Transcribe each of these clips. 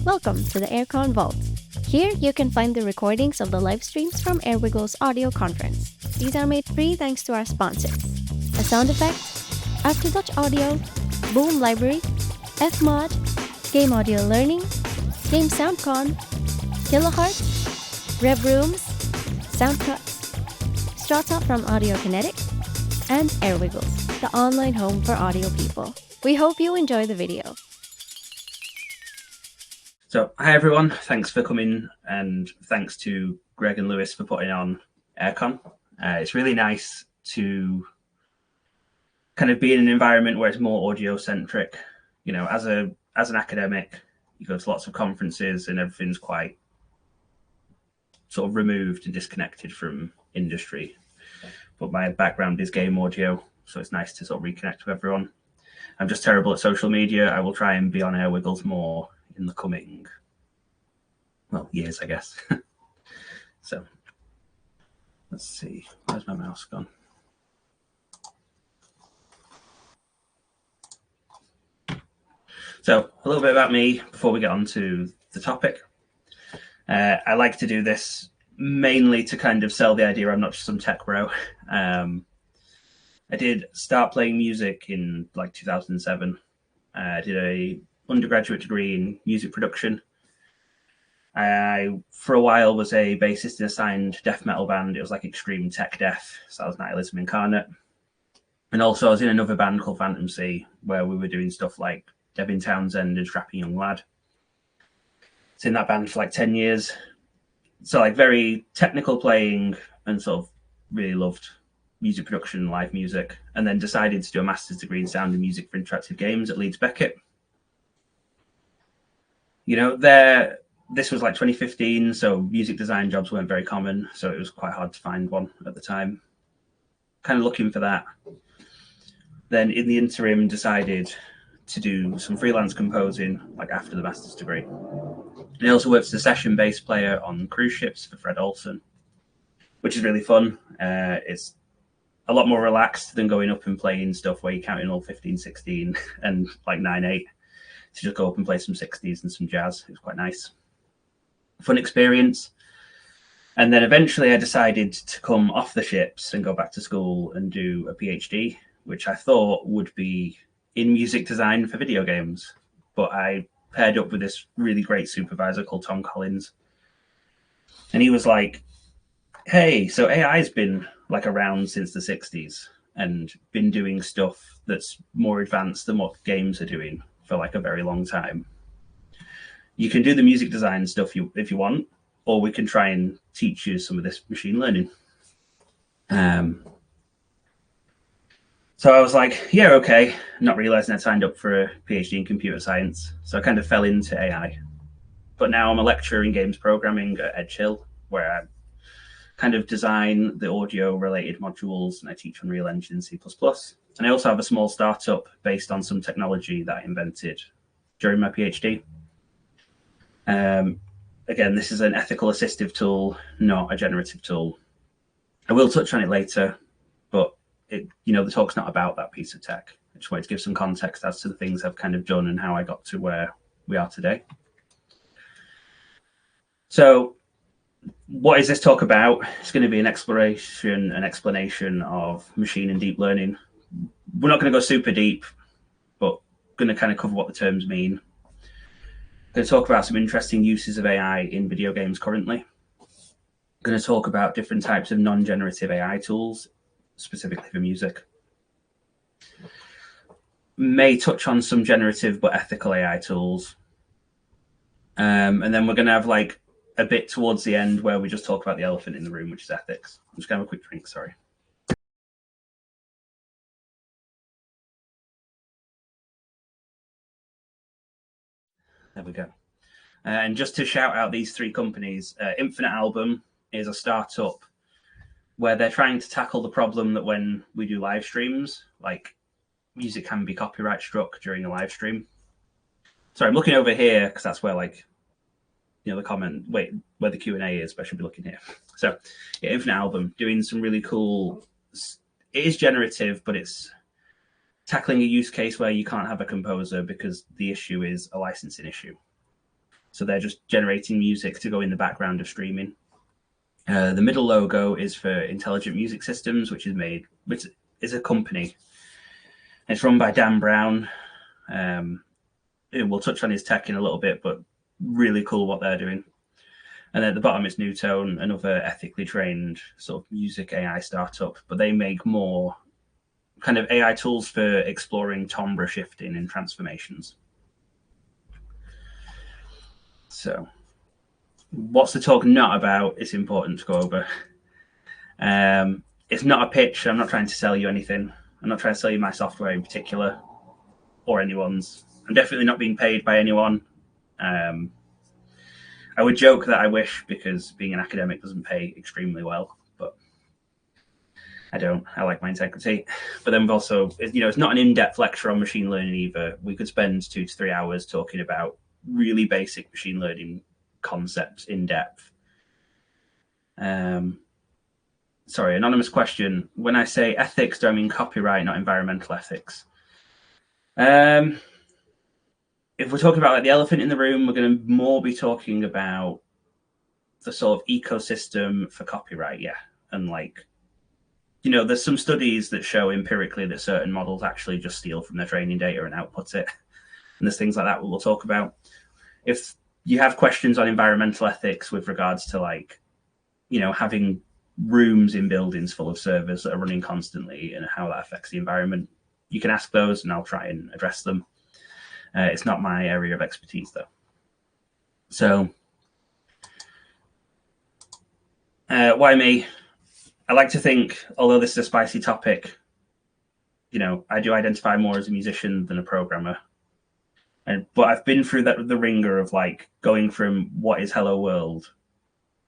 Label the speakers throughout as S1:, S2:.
S1: Welcome to the AirCon Vault. Here you can find the recordings of the live streams from AirWiggle's audio conference. These are made free thanks to our sponsors: A Sound Effect, Aftertouch Audio, Boom Library, Fmod, Game Audio Learning, Game SoundCon, Kiloheart, Rev Rooms, Soundcuts, Strata from Audio Kinetic, and AirWiggles, the online home for audio people. We hope you enjoy the video.
S2: So, hi everyone, thanks for coming, and thanks to Greg and Lewis for putting on AirCon. It's really nice to kind of be in an environment where it's more audio-centric. You know, as an academic, you go to lots of conferences and everything's quite sort of removed and disconnected from industry. But my background is game audio, so it's nice to sort of reconnect with everyone. I'm just terrible at social media. I will try and be on AirWiggles more in the coming, years, I guess. So, let's see. Where's my mouse gone? So, a little bit about me before we get on to the topic. I like to do this mainly to kind of sell the idea I'm not just some tech bro. I did start playing music in like 2007. I did a undergraduate degree in music production. I, for a while, was a bassist in a signed death metal band. It was like extreme tech death, so that was Nihilism Incarnate. And also I was in another band called Phantom Sea, where we were doing stuff like Devin Townsend and Strapping Young Lad. I was in that band for like 10 years. So like very technical playing, and sort of really loved music production, live music, and then decided to do a master's degree in sound and music for interactive games at Leeds Beckett. You know, this was like 2015, so music design jobs weren't very common, so it was quite hard to find one at the time. Kind of looking for that. Then in the interim, decided to do some freelance composing, like after the master's degree. And I also worked as a session bass player on cruise ships for Fred Olsen, which is really fun. It's a lot more relaxed than going up and playing stuff where you're counting all 15, 16 and like 9/8. To just go up and play some 60s and some jazz. It was quite nice. Fun experience. And then eventually I decided to come off the ships and go back to school and do a PhD, which I thought would be in music design for video games. But I paired up with this really great supervisor called Tom Collins. And he was like, hey, so AI's been like around since the 60s and been doing stuff that's more advanced than what games are doing for like a very long time. You can do the music design stuff if you want, or we can try and teach you some of this machine learning. So I was like, yeah, okay. Not realizing I signed up for a PhD in computer science. So I kind of fell into AI. But now I'm a lecturer in games programming at Edge Hill, where I kind of design the audio related modules, and I teach Unreal Engine C++. And I also have a small startup based on some technology that I invented during my PhD. Again, this is an ethical assistive tool, not a generative tool. I will touch on it later, but the talk's not about that piece of tech. I just wanted to give some context as to the things I've kind of done and how I got to where we are today. So what is this talk about? It's going to be an exploration and explanation of machine and deep learning. We're not going to go super deep, but going to kind of cover what the terms mean. Going to talk about some interesting uses of AI in video games currently. Going to talk about different types of non-generative AI tools, specifically for music. May touch on some generative but ethical AI tools. And then we're going to have like a bit towards the end where we just talk about the elephant in the room, which is ethics. I'm just going to have a quick drink, sorry. There we go. And just to shout out these three companies, Infinite Album is a startup where they're trying to tackle the problem that when we do live streams, like music can be copyright struck during a live stream. Sorry, I'm looking over here because that's where the comment, where the Q&A is, but I should be looking here. So yeah, Infinite Album doing some really cool, it is generative, but it's tackling a use case where you can't have a composer because the issue is a licensing issue. So they're just generating music to go in the background of streaming. The middle logo is for Intelligent Music Systems, which is a company. It's run by Dan Brown. We'll touch on his tech in a little bit, but really cool what they're doing. And then at the bottom is Newtone, another ethically trained sort of music AI startup, but they make more kind of AI tools for exploring timbre shifting and transformations. So what's the talk not about? It's important to go over. It's not a pitch. I'm not trying to sell you anything. I'm not trying to sell you my software in particular or anyone's. I'm definitely not being paid by anyone. I would joke that I wish, because being an academic doesn't pay extremely well, but I don't. I like my integrity. But then we've also, it's not an in-depth lecture on machine learning either. We could spend 2 to 3 hours talking about really basic machine learning concepts in depth. Sorry, anonymous question. When I say ethics, do I mean copyright, not environmental ethics? If we're talking about like the elephant in the room, we're going to more be talking about the sort of ecosystem for copyright, yeah. And there's some studies that show empirically that certain models actually just steal from their training data and output it. And there's things like that we'll talk about. If you have questions on environmental ethics with regards to having rooms in buildings full of servers that are running constantly and how that affects the environment, you can ask those and I'll try and address them. It's not my area of expertise, though. So, why me? I like to think, although this is a spicy topic, I do identify more as a musician than a programmer. But I've been through the ringer of going from what is Hello World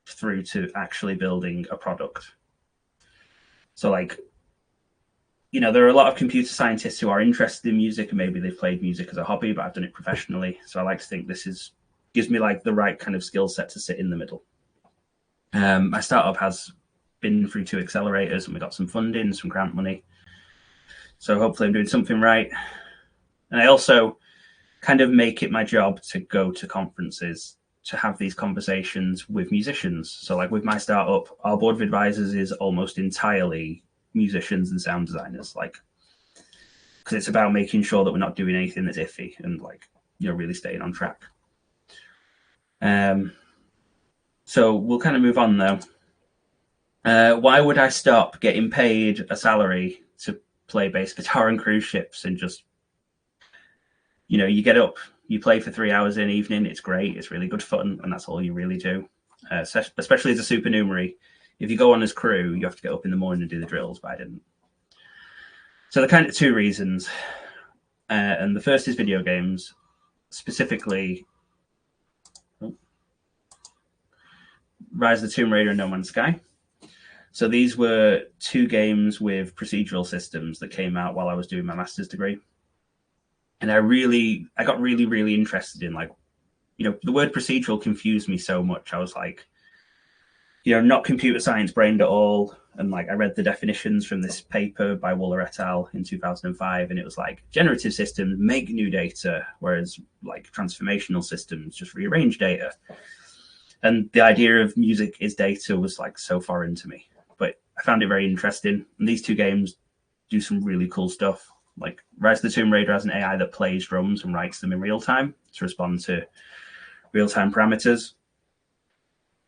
S2: through to actually building a product. So there are a lot of computer scientists who are interested in music and maybe they've played music as a hobby, but I've done it professionally. So I like to think this gives me the right kind of skill set to sit in the middle. My startup has been through 2 accelerators and we got some funding, some grant money. So hopefully I'm doing something right. And I also kind of make it my job to go to conferences to have these conversations with musicians. So with my startup, our board of advisors is almost entirely musicians and sound designers, because it's about making sure that we're not doing anything that's iffy and really staying on track. So we'll kind of move on though. Why would I stop getting paid a salary to play bass guitar on cruise ships and just, you get up, you play for 3 hours in the evening, it's great, it's really good fun, and that's all you really do. Especially as a supernumerary. If you go on as crew, you have to get up in the morning and do the drills, but I didn't. So the kind of 2 reasons. And the first is video games, specifically Rise of the Tomb Raider and No Man's Sky. So these were 2 games with procedural systems that came out while I was doing my master's degree. And I got really, really interested in the word procedural confused me so much. I was not computer science brained at all. And I read the definitions from this paper by Worrall et al. In 2005, and it was generative systems make new data, whereas transformational systems just rearrange data. And the idea of music is data was so foreign to me, but I found it very interesting. And these 2 games do some really cool stuff. Rise of the Tomb Raider has an AI that plays drums and writes them in real time to respond to real-time parameters.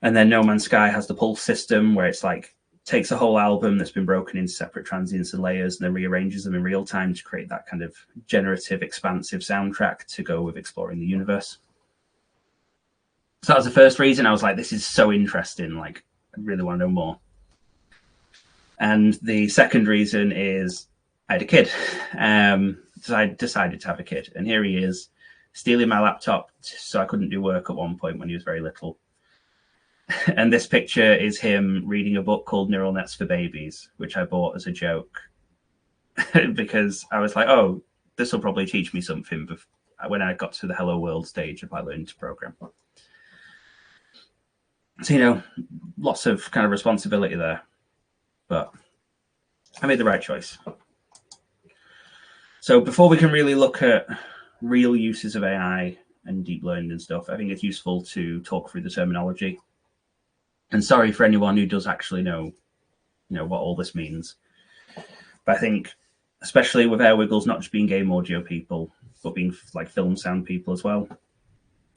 S2: And then No Man's Sky has the pulse system where it's takes a whole album that's been broken into separate transients and layers and then rearranges them in real time to create that kind of generative, expansive soundtrack to go with exploring the universe. So that was the first reason. I was this is so interesting. I really want to know more. And the second reason is I had a kid. So I decided to have a kid. And here he is stealing my laptop so I couldn't do work at one point when he was very little. And this picture is him reading a book called Neural Nets for Babies, which I bought as a joke because I was oh, this will probably teach me something when I got to the Hello World stage of learning to program. So, lots of kind of responsibility there, but I made the right choice. So before we can really look at real uses of AI, and deep learning and stuff, I think it's useful to talk through the terminology. And sorry for anyone who does actually know, what all this means. But I think, especially with AirWiggles not just being game audio people, but being like film sound people as well,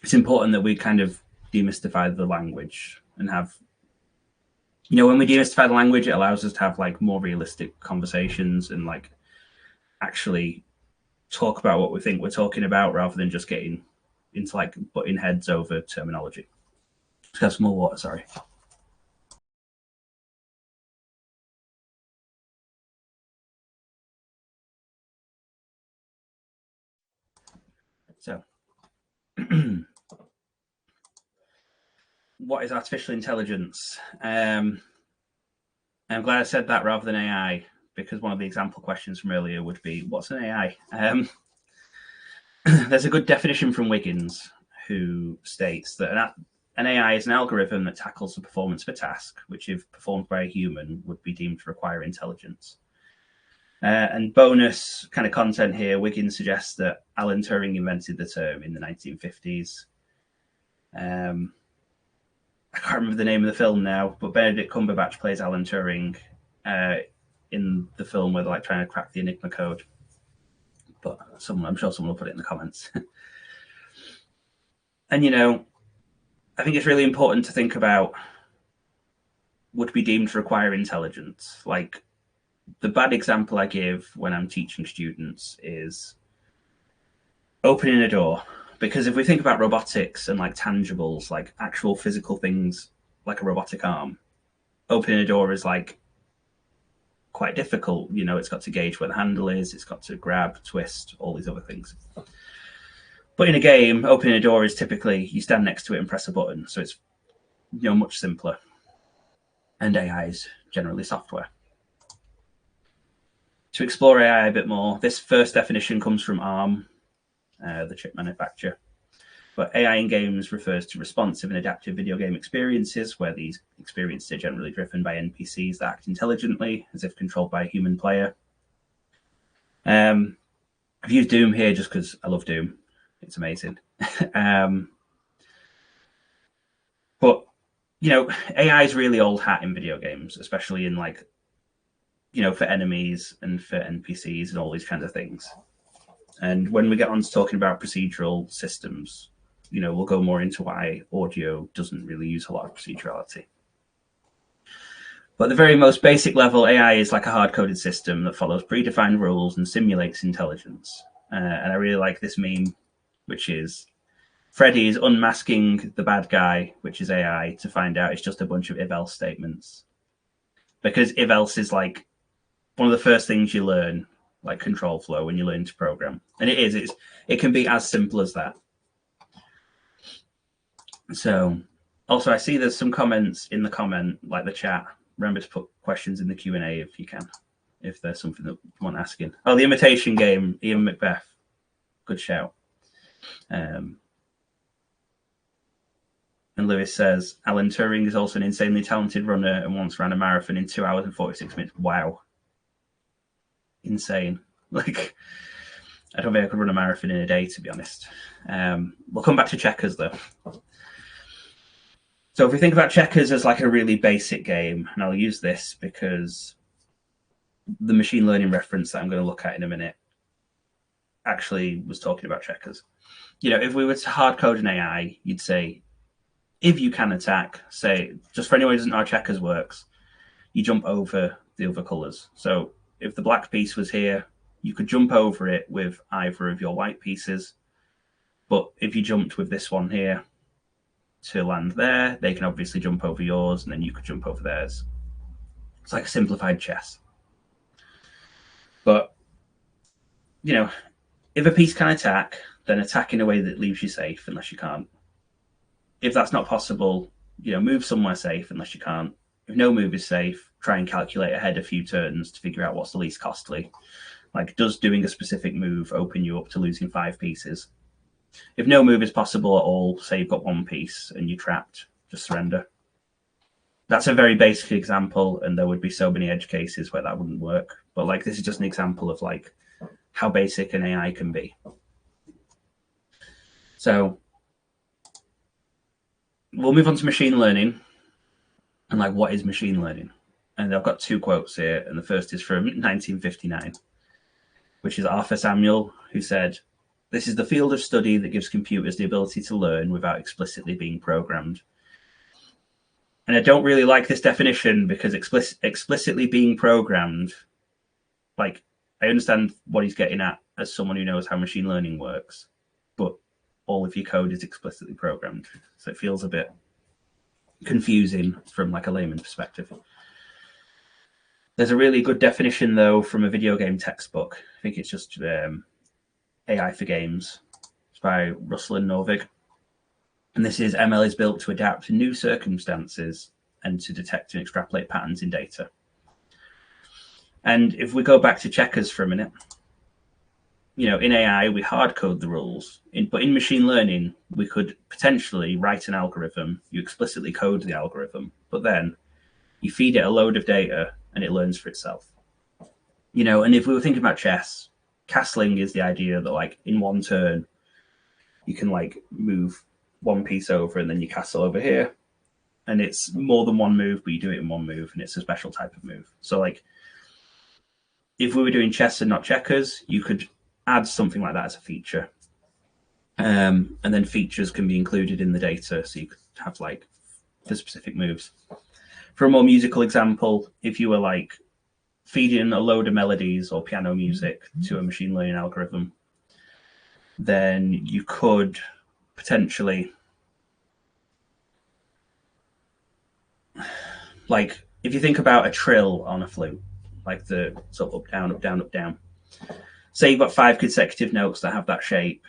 S2: it's important that we kind of demystify the language and have, when we demystify the language, it allows us to have like more realistic conversations and like actually talk about what we think we're talking about rather than just getting into like butting heads over terminology. Just have some more water, sorry. So what is artificial intelligence? I'm glad I said that rather than AI, because one of the example questions from earlier would be, what's an AI? There's a good definition from Wiggins, who states that an AI is an algorithm that tackles the performance of a task, which if performed by a human would be deemed to require intelligence. And bonus kind of content here, Wiggins suggests that Alan Turing invented the term in the 1950s. I can't remember the name of the film now, but Benedict Cumberbatch plays Alan Turing in the film where they're like trying to crack the Enigma code. But I'm sure someone will put it in the comments. And, I think it's really important to think about would be deemed to require intelligence. Like the bad example I give when I'm teaching students is opening a door. Because if we think about robotics and like tangibles, like actual physical things, like a robotic arm, opening a door is like quite difficult. It's got to gauge where the handle is, it's got to grab, twist, all these other things. But in a game, opening a door is typically you stand next to it and press a button. So it's much simpler. And AI is generally software. To explore AI a bit more, this first definition comes from ARM, the chip manufacturer. But AI in games refers to responsive and adaptive video game experiences, where these experiences are generally driven by NPCs that act intelligently, as if controlled by a human player. I've used Doom here just because I love Doom. It's amazing. But, AI is really old hat in video games, especially in like, for enemies and for NPCs and all these kinds of things. And when we get on to talking about procedural systems, we'll go more into why audio doesn't really use a lot of procedurality. But at the very most basic level, AI is like a hard-coded system that follows predefined rules and simulates intelligence. And I really like this meme, which is Freddy is unmasking the bad guy, which is AI, to find out it's just a bunch of if-else statements. Because if-else is like one of the first things you learn, like control flow, when you learn to program. And it can be as simple as that. So also I see there's some comments in the chat. Remember to put questions in the Q&A if you can, if there's something that you want asking. Oh, the Imitation Game, Ian Macbeth. Good shout. And Lewis says, Alan Turing is also an insanely talented runner and once ran a marathon in 2 hours and 46 minutes. Wow. Insane. Like, I don't think I could run a marathon in a day, to be honest. We'll come back to checkers, though. So if we think about checkers as like a really basic game, and I'll use this because the machine learning reference that I'm going to look at in a minute actually was talking about checkers. If we were to hard code an AI, you'd say, if you can attack, say, just for anyone who doesn't know how checkers works, you jump over the other colors. So if the black piece was here, you could jump over it with either of your white pieces. But if you jumped with this one here to land there, they can obviously jump over yours and then you could jump over theirs. It's like a simplified chess. But, if a piece can attack, then attack in a way that leaves you safe unless you can't. If that's not possible, move somewhere safe unless you can't. If no move is safe, try and calculate ahead a few turns to figure out what's the least costly. Like, does doing a specific move open you up to losing 5 pieces? If no move is possible at all, say you've got 1 piece and you're trapped, just surrender. That's a very basic example, and there would be so many edge cases where that wouldn't work. But like, this is just an example of like how basic an AI can be. So we'll move on to machine learning and like what is machine learning. And I've got two quotes here, and the first is from 1959, which is Arthur Samuel, who said, "This is the field of study that gives computers the ability to learn without explicitly being programmed." And I don't really like this definition because explicitly being programmed, like, I understand what he's getting at as someone who knows how machine learning works, but all of your code is explicitly programmed. So it feels a bit confusing from like a layman's perspective. There's a really good definition, though, from a video game textbook. I think it's just AI for Games. It's by Russell and Norvig. And this is, ML is built to adapt to new circumstances and to detect and extrapolate patterns in data. And if we go back to checkers for a minute, you know, in AI, we hard code the rules. But in machine learning, we could potentially write an algorithm. You explicitly code the algorithm, but then you feed it a load of data and it learns for itself. You know, and if we were thinking about chess, castling is the idea that like in one turn, you can like move one piece over and then you castle over here. And it's more than one move, but you do it in one move, and it's a special type of move. So like, if we were doing chess and not checkers, you could add something like that as a feature. And then features can be included in the data. So you could have like the specific moves. For a more musical example, if you were like feeding a load of melodies or piano music to a machine learning algorithm, then you could potentially, like, if you think about a trill on a flute, like the sort of up, down, up, down, up, down. Say you've got 5 consecutive notes that have that shape.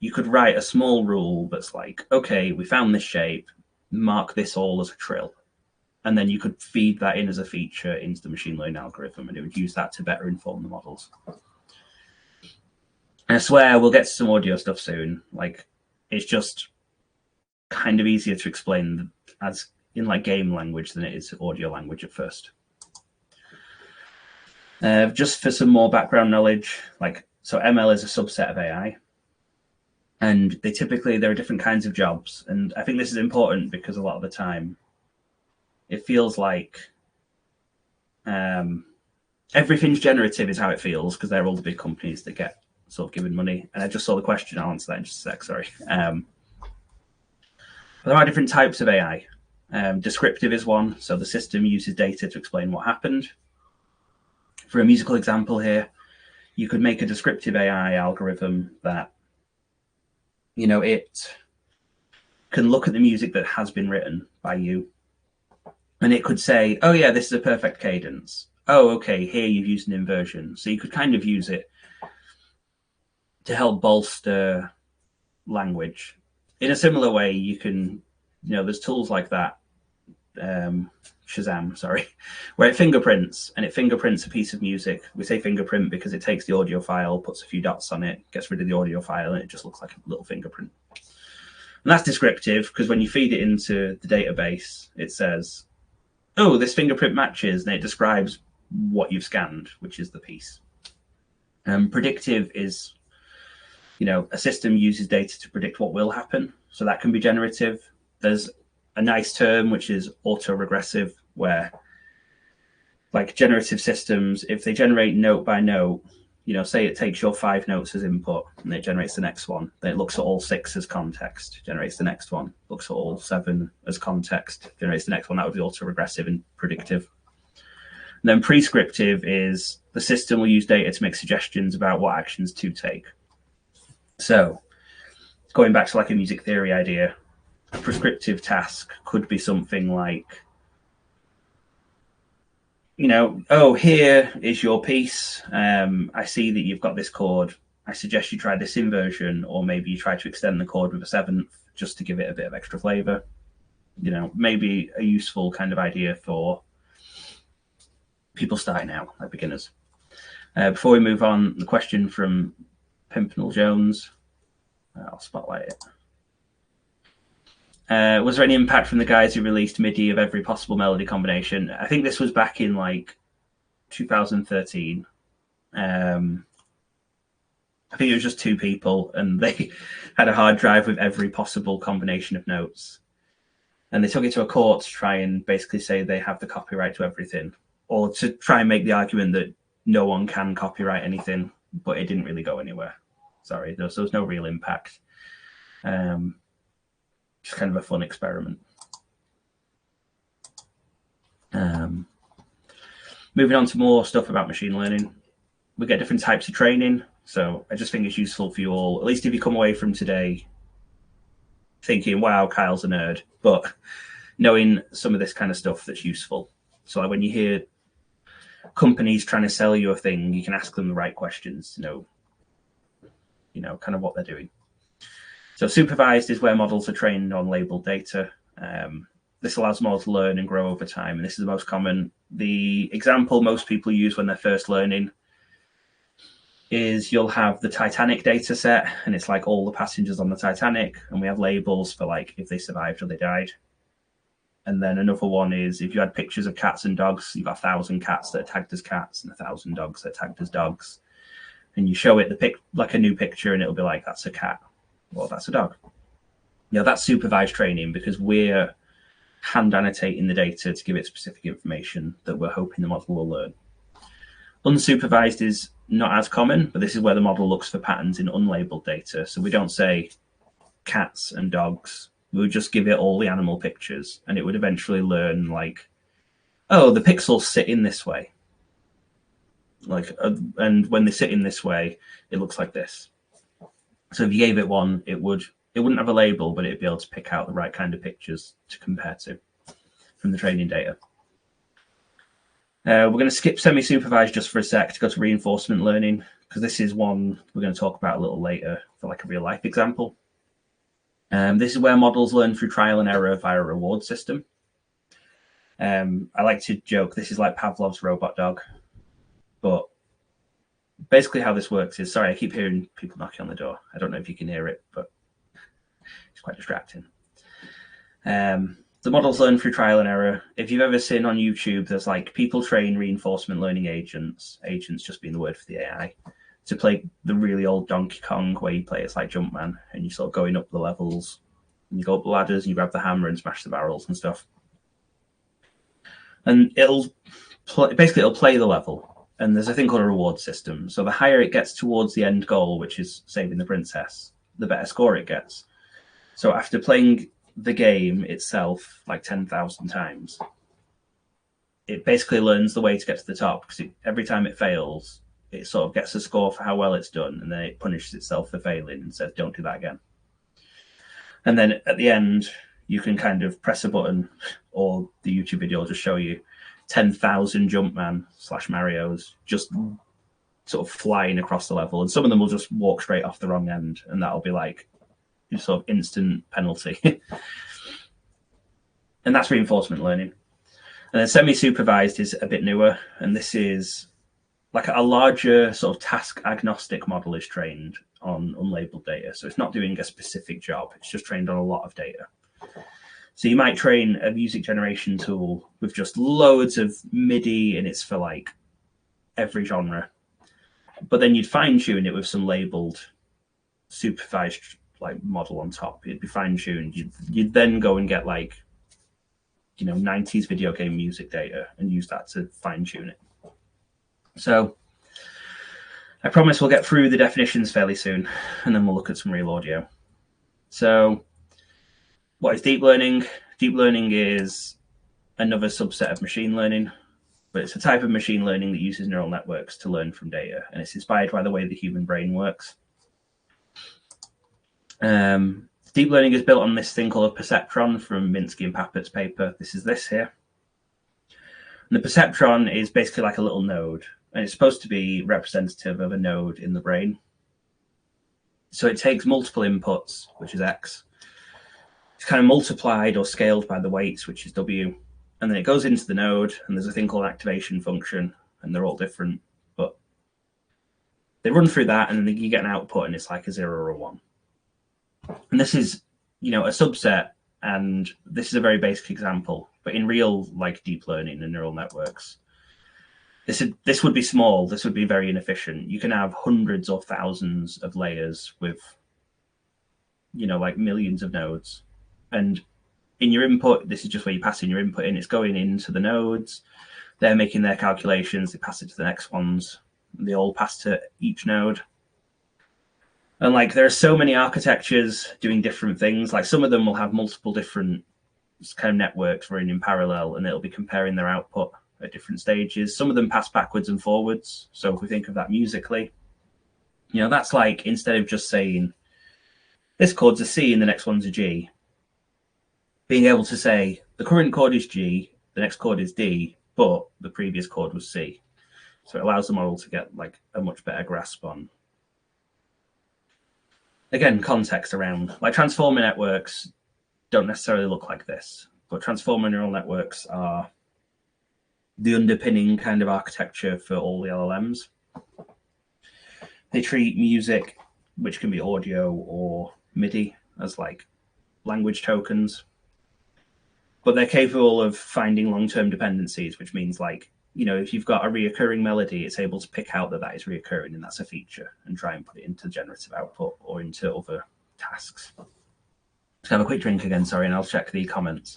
S2: You could write a small rule that's like, okay, we found this shape, mark this all as a trill. And then you could feed that in as a feature into the machine learning algorithm, and it would use that to better inform the models. And I swear we'll get to some audio stuff soon. Like, it's just kind of easier to explain as in like game language than it is audio language at first. Just for some more background knowledge, like, so ML is a subset of AI, and there are different kinds of jobs. And I think this is important because a lot of the time it feels like everything's generative is how it feels, because they're all the big companies that get sort of given money. And I just saw the question. I'll answer that in just a sec. Sorry. There are different types of AI. Descriptive is one. So the system uses data to explain what happened. For a musical example here, you could make a descriptive AI algorithm that, you know, it can look at the music that has been written by you, and it could say, oh yeah, this is a perfect cadence. Oh, okay, here you've used an inversion. So you could kind of use it to help bolster language. In a similar way, you can, you know, there's tools like that, Shazam, sorry, where it fingerprints a piece of music. We say fingerprint because it takes the audio file, puts a few dots on it, gets rid of the audio file, and it just looks like a little fingerprint. And that's descriptive because when you feed it into the database, it says, oh, this fingerprint matches, and it describes what you've scanned, which is the piece. Predictive is, you know, a system uses data to predict what will happen. So that can be generative. There's a nice term, which is autoregressive, where like generative systems, if they generate note by note, you know, say it takes your 5 notes as input and it generates the next one, then it looks at all 6 as context, generates the next one, looks at all 7 as context, generates the next one. That would be autoregressive and predictive. And then prescriptive is the system will use data to make suggestions about what actions to take. So going back to like a music theory idea, a prescriptive task could be something like, you know, oh, here is your piece. I see that you've got this chord. I suggest you try this inversion, or maybe you try to extend the chord with a 7th just to give it a bit of extra flavor. You know, maybe a useful kind of idea for people starting out, like beginners. Before we move on, the question from Pimpernel Jones, I'll spotlight it. Was there any impact from the guys who released MIDI of every possible melody combination? I think this was back in like 2013. I think it was just 2 people, and they had a hard drive with every possible combination of notes. And they took it to a court to try and basically say they have the copyright to everything, or to try and make the argument that no one can copyright anything, but it didn't really go anywhere. Sorry, there was no real impact. Just kind of a fun experiment. Moving on to more stuff about machine learning. We get different types of training. So I just think it's useful for you all, at least if you come away from today thinking, wow, Kyle's a nerd, but knowing some of this kind of stuff that's useful. So like when you hear companies trying to sell you a thing, you can ask them the right questions to know, kind of what they're doing. So supervised is where models are trained on labeled data. This allows models to learn and grow over time. And this is the most common. The example most people use when they're first learning is you'll have the Titanic data set, and it's like all the passengers on the Titanic, and we have labels for like if they survived or they died. And then another one is if you had pictures of cats and dogs, you've got 1,000 cats that are tagged as cats and 1,000 dogs that are tagged as dogs. And you show it like a new picture, and it'll be like, that's a cat, or that's a dog. That's supervised training because we're hand annotating the data to give it specific information that we're hoping the model will learn. Unsupervised is not as common, but this is where the model looks for patterns in unlabeled data. So we don't say cats and dogs. We would just give it all the animal pictures, and it would eventually learn like, oh, the pixels sit in this way. And when they sit in this way, it looks like this. So if you gave it one, it wouldn't have a label, but it'd be able to pick out the right kind of pictures to compare to from the training data. We're going to skip semi-supervised just for a sec to go to reinforcement learning, because this is one we're going to talk about a little later for like a real life example. This is where models learn through trial and error via a reward system. I like to joke, this is like Pavlov's robot dog. But basically how this works is, sorry, I keep hearing people knocking on the door. I don't know if you can hear it, but it's quite distracting. The models learn through trial and error. If you've ever seen on YouTube, there's like people train reinforcement learning agents just being the word for the AI, to play the really old Donkey Kong where you play it's like Jumpman and you sort of going up the levels and you go up the ladders and you grab the hammer and smash the barrels and stuff. And it'll play the level, and there's a thing called a reward system. So the higher it gets towards the end goal, which is saving the princess, the better score it gets. So after playing the game itself like 10,000 times, it basically learns the way to get to the top, because every time it fails, it sort of gets a score for how well it's done, and then it punishes itself for failing and says, don't do that again. And then at the end, you can kind of press a button, or the YouTube video will just show you 10,000 Jumpman/Marios just sort of flying across the level. And some of them will just walk straight off the wrong end, and that'll be like sort of instant penalty. And that's reinforcement learning. And then semi-supervised is a bit newer, and this is like a larger sort of task agnostic model is trained on unlabeled data. So it's not doing a specific job, it's just trained on a lot of data. So you might train a music generation tool with just loads of MIDI, and it's for like every genre. But then you'd fine tune it with some labeled supervised like model on top. It'd be fine tuned. You'd then go and get like, 90s video game music data and use that to fine tune it. So I promise we'll get through the definitions fairly soon, and then we'll look at some real audio. So what is deep learning? Deep learning is another subset of machine learning, but it's a type of machine learning that uses neural networks to learn from data, and it's inspired by the way the human brain works. Deep learning is built on this thing called a perceptron from Minsky and Pappert's paper. This is this here. And the perceptron is basically like a little node, and it's supposed to be representative of a node in the brain. So it takes multiple inputs, which is X. It's kind of multiplied or scaled by the weights, which is W. And then it goes into the node, and there's a thing called activation function, and they're all different. But they run through that, and then you get an output, and it's like a 0 or a 1. And this is, a subset, and this is a very basic example. But in real, like deep learning and neural networks, This would be small. This would be very inefficient. You can have hundreds or thousands of layers with, like millions of nodes. And in your input, this is just where you pass in your input in. It's going into the nodes. They're making their calculations. They pass it to the next ones. They all pass to each node. And like there are so many architectures doing different things. Like some of them will have multiple different kind of networks running in parallel, and it'll be comparing their output at different stages. Some of them pass backwards and forwards. So if we think of that musically, that's like instead of just saying this chord's a C and the next one's a G, being able to say the current chord is G, the next chord is D, but the previous chord was C. So it allows the model to get like a much better grasp on, again, context around like transformer networks don't necessarily look like this, but transformer neural networks are the underpinning kind of architecture for all the LLMs. They treat music, which can be audio or MIDI, as like language tokens, but they're capable of finding long-term dependencies, which means like, if you've got a reoccurring melody, it's able to pick out that is reoccurring and that's a feature and try and put it into generative output or into other tasks. Let's have a quick drink again, sorry, and I'll check the comments.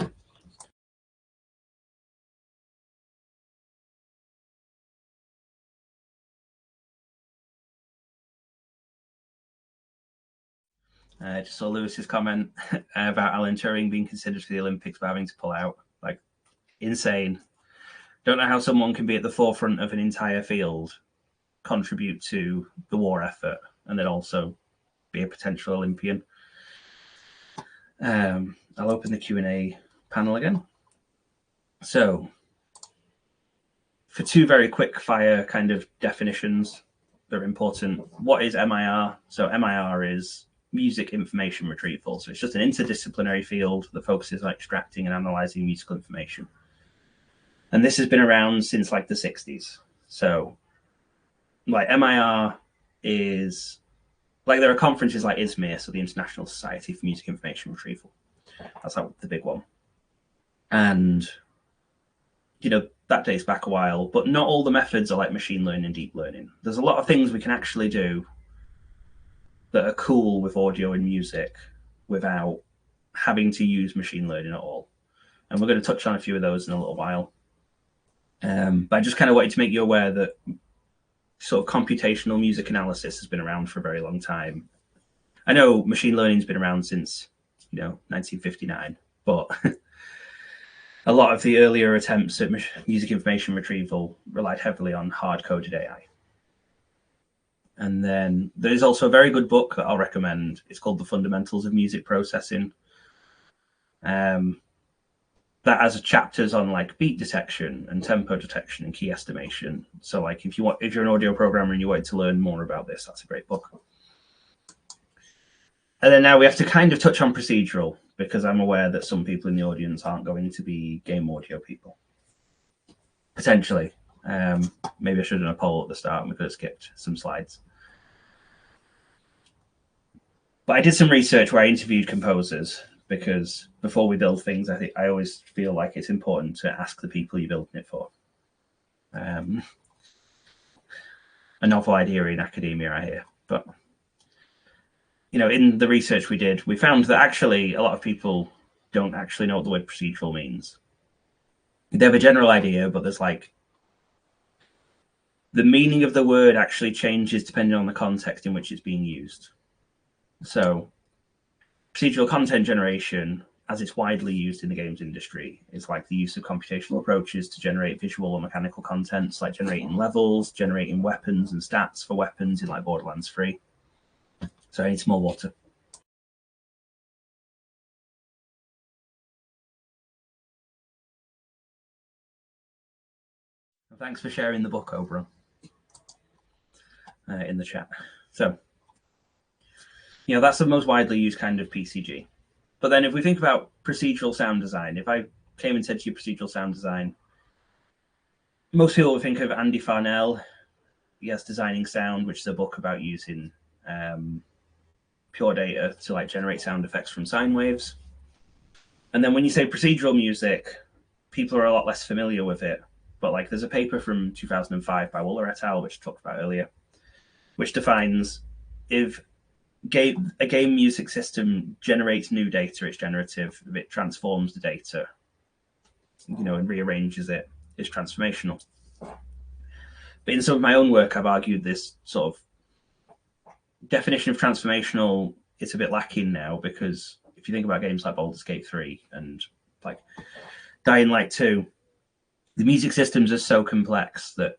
S2: Just saw Lewis's comment about Alan Turing being considered for the Olympics but having to pull out. Like, insane. Don't know how someone can be at the forefront of an entire field, contribute to the war effort, and then also be a potential Olympian. I'll open the Q&A panel again. So, for two very quick fire kind of definitions that are important, what is MIR? So MIR is music information retrieval. So it's just an interdisciplinary field that focuses on extracting and analyzing musical information. And this has been around since like the 60s. So like MIR is like there are conferences like ISMIR, so the International Society for Music Information Retrieval. That's like the big one. And that dates back a while, but not all the methods are like machine learning, deep learning. There's a lot of things we can actually do that are cool with audio and music without having to use machine learning at all. And we're going to touch on a few of those in a little while. But I just kind of wanted to make you aware that sort of computational music analysis has been around for a very long time. I know machine learning's been around since 1959, but a lot of the earlier attempts at music information retrieval relied heavily on hard-coded AI. And then there's also a very good book that I'll recommend. It's called The Fundamentals of Music Processing. That has chapters on like beat detection and tempo detection and key estimation. So like if you're an audio programmer and you wanted to learn more about this, that's a great book. And then now we have to kind of touch on procedural, because I'm aware that some people in the audience aren't going to be game audio people. Potentially. Maybe I should have done a poll at the start and we could have skipped some slides. But I did some research where I interviewed composers, because before we build things, I always feel like it's important to ask the people you're building it for. A novel idea in academia, I hear. But, in the research we did, we found that actually a lot of people don't actually know what the word procedural means. They have a general idea, but there's like, the meaning of the word actually changes depending on the context in which it's being used. So procedural content generation, as it's widely used in the games industry, is like the use of computational approaches to generate visual or mechanical contents, like generating levels, generating weapons and stats for weapons in like Borderlands 3. So I need some more water. Thanks for sharing the book, Oberon, in the chat. So, that's the most widely used kind of PCG. But then if we think about procedural sound design, if I came and said to you procedural sound design, most people would think of Andy Farnell. Yes, Designing Sound, which is a book about using pure data to like generate sound effects from sine waves. And then when you say procedural music, people are a lot less familiar with it. but like there's a paper from 2005 by Worrall et al., which I talked about earlier, which defines if a game music system generates new data, it's generative. If it transforms the data, and rearranges it, it's transformational. But in some of my own work, I've argued this sort of definition of transformational is a bit lacking now, because if you think about games like Baldur's Gate 3 and like Dying Light 2, the music systems are so complex that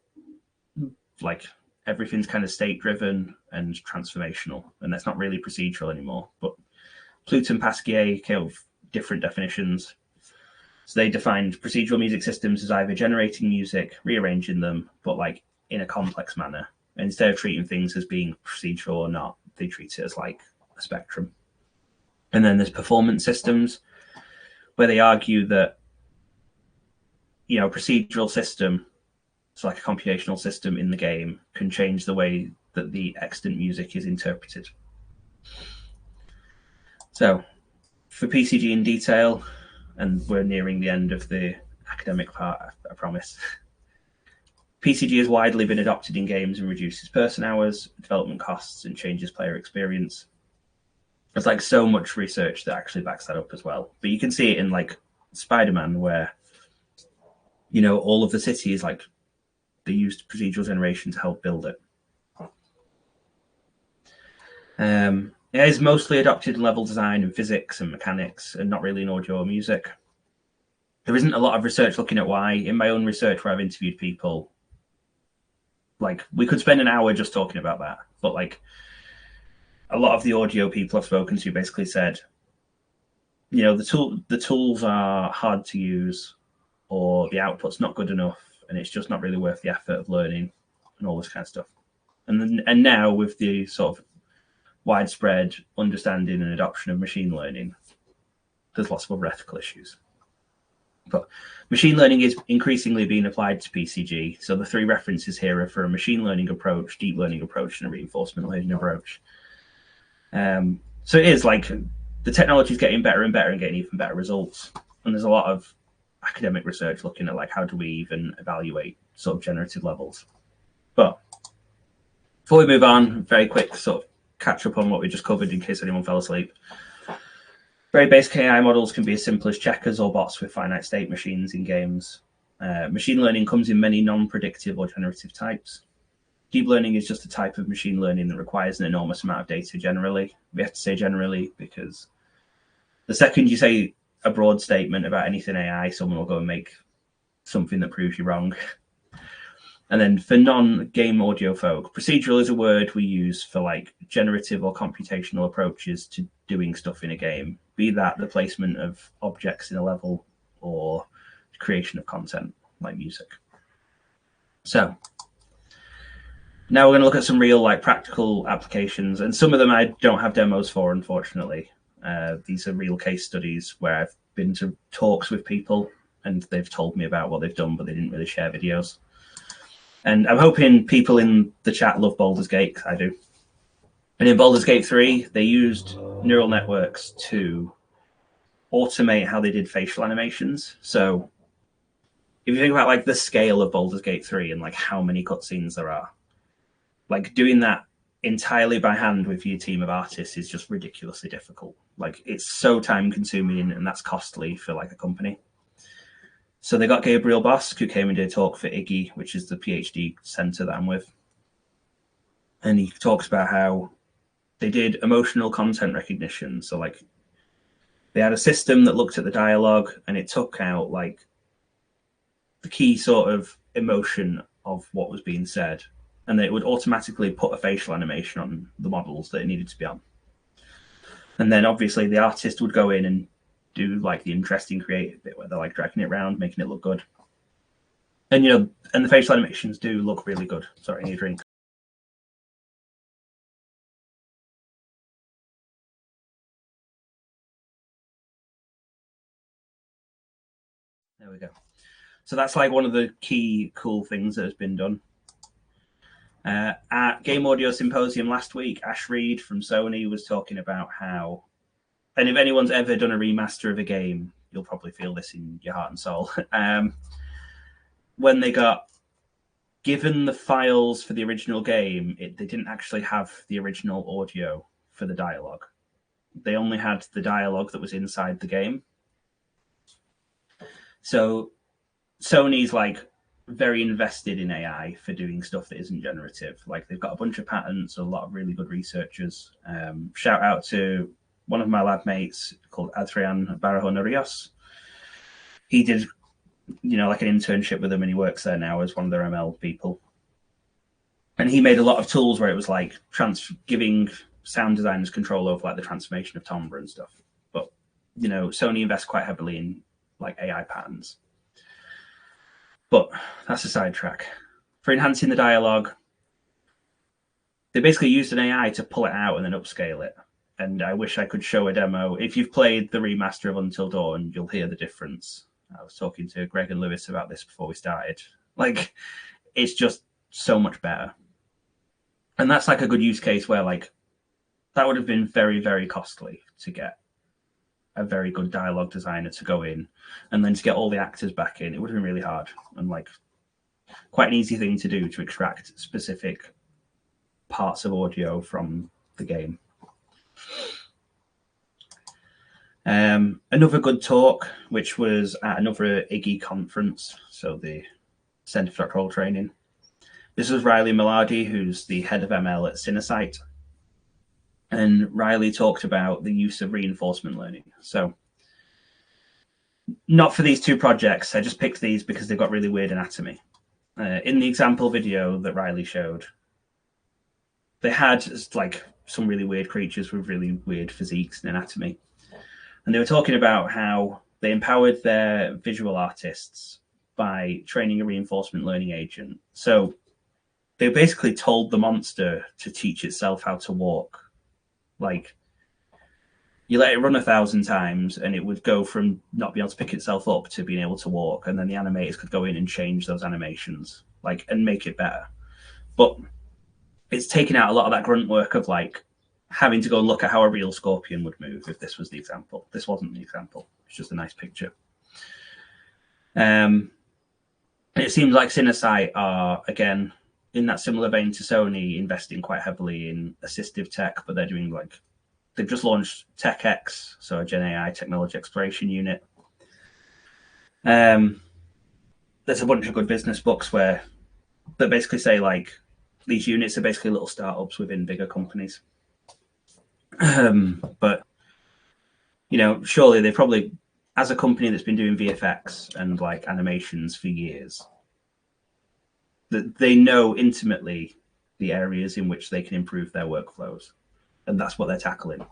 S2: like everything's kind of state-driven and transformational, and that's not really procedural anymore. But Pluton and Pasquier came up with different definitions. So they defined procedural music systems as either generating music, rearranging them, but like in a complex manner. And instead of treating things as being procedural or not, they treat it as like a spectrum. And then there's performance systems, where they argue that, a procedural system, so like a computational system in the game, can change the way that the extant music is interpreted. So for PCG in detail, and we're nearing the end of the academic part, I promise. PCG has widely been adopted in games and reduces person hours, development costs, and changes player experience. There's like so much research that actually backs that up as well. But you can see it in like Spider-Man, where, all of the cities, like they used procedural generation to help build it. It is mostly adopted in level design and physics and mechanics, and not really in audio or music. There isn't a lot of research looking at why. In my own research, where I've interviewed people, like we could spend an hour just talking about that. But like a lot of the audio people I've spoken to basically said, the tools are hard to use, or the output's not good enough, and it's just not really worth the effort of learning and all this kind of stuff. And now with the sort of widespread understanding and adoption of machine learning, there's lots of other ethical issues. But machine learning is increasingly being applied to PCG. So the three references here are for a machine learning approach, deep learning approach, and a reinforcement learning approach. So it is like the technology is getting better and better and getting even better results. And there's a lot of academic research looking at like how do we even evaluate sort of generative levels. But before we move on, very quick sort of catch up on what we just covered in case anyone fell asleep. Very basic AI models can be as simple as checkers or bots with finite state machines in games. Machine learning comes in many non-predictive or generative types. Deep learning is just a type of machine learning that requires an enormous amount of data generally. We have to say generally because the second you say a broad statement about anything AI, someone will go and make something that proves you wrong. And then for non-game audio folk, procedural is a word we use for like generative or computational approaches to doing stuff in a game, be that the placement of objects in a level or creation of content like music. So now we're going to look at some real like practical applications, and some of them I don't have demos for, unfortunately. These are real case studies where I've been to talks with people and they've told me about what they've done, but they didn't really share videos. And I'm hoping people in the chat love Baldur's Gate, because I do. And in Baldur's Gate 3, they used neural networks to automate how they did facial animations. So if you think about like the scale of Baldur's Gate 3 and like how many cutscenes there are, like doing that entirely by hand with your team of artists is just ridiculously difficult. Like it's so time consuming, and that's costly for like a company. So they got Gabriel Bosk, who came and did a talk for IGGY, which is the PhD center that I'm with. And he talks about how they did emotional content recognition. So like they had a system that looked at the dialogue and it took out like the key sort of emotion of what was being said. And then it would automatically put a facial animation on the models that it needed to be on. And then obviously the artist would go in and do like the interesting creative bit where they're like dragging it around, making it look good. And and the facial animations do look really good. Sorry, I need a drink. There we go. So that's like one of the key cool things that has been done. At Game Audio Symposium last week, Ash Reed from Sony was talking about how, and if anyone's ever done a remaster of a game, you'll probably feel this in your heart and soul. when they got given the files for the original game, they didn't actually have the original audio for the dialogue. They only had the dialogue that was inside the game. So Sony's like very invested in AI for doing stuff that isn't generative. Like they've got a bunch of patents, a lot of really good researchers. Shout out to one of my lab mates called Adrian Barahona-Rios. He did, like an internship with them, and he works there now as one of their ML people. And he made a lot of tools where it was like giving sound designers control over like the transformation of timbre and stuff. But Sony invests quite heavily in like AI patterns. But that's a sidetrack. For enhancing the dialogue, they basically used an AI to pull it out and then upscale it. And I wish I could show a demo. If you've played the remaster of Until Dawn, you'll hear the difference. I was talking to Greg and Lewis about this before we started. Like, it's just so much better. And that's like a good use case where like that would have been very, very costly to get a very good dialogue designer to go in, and then to get all the actors back in. It would have been really hard and like quite an easy thing to do to extract specific parts of audio from the game. Another good talk, which was at another IGGY conference, so the Centre for Doctoral Training. This was Riley Millardi, who's the head of ML at Cinesight. And Riley talked about the use of reinforcement learning. So not for these two projects. I just picked these because they've got really weird anatomy. In the example video that Riley showed, they had like some really weird creatures with really weird physiques and anatomy. And they were talking about how they empowered their visual artists by training a reinforcement learning agent. So they basically told the monster to teach itself how to walk. Like, you let it run 1,000 times and it would go from not being able to pick itself up to being able to walk. And then the animators could go in and change those animations, like, and make it better. But it's taken out a lot of that grunt work of like having to go look at how a real scorpion would move if this was the example. This wasn't the example. It's just a nice picture. And it seems like Cinesight are, again, in that similar vein to Sony, investing quite heavily in assistive tech, but they're doing like, they've just launched TechX, so a Gen AI technology exploration unit. There's a bunch of good business books that basically say like these units are basically little startups within bigger companies. But surely they probably, as a company that's been doing VFX and like animations for years, that they know intimately the areas in which they can improve their workflows, and that's what they're tackling.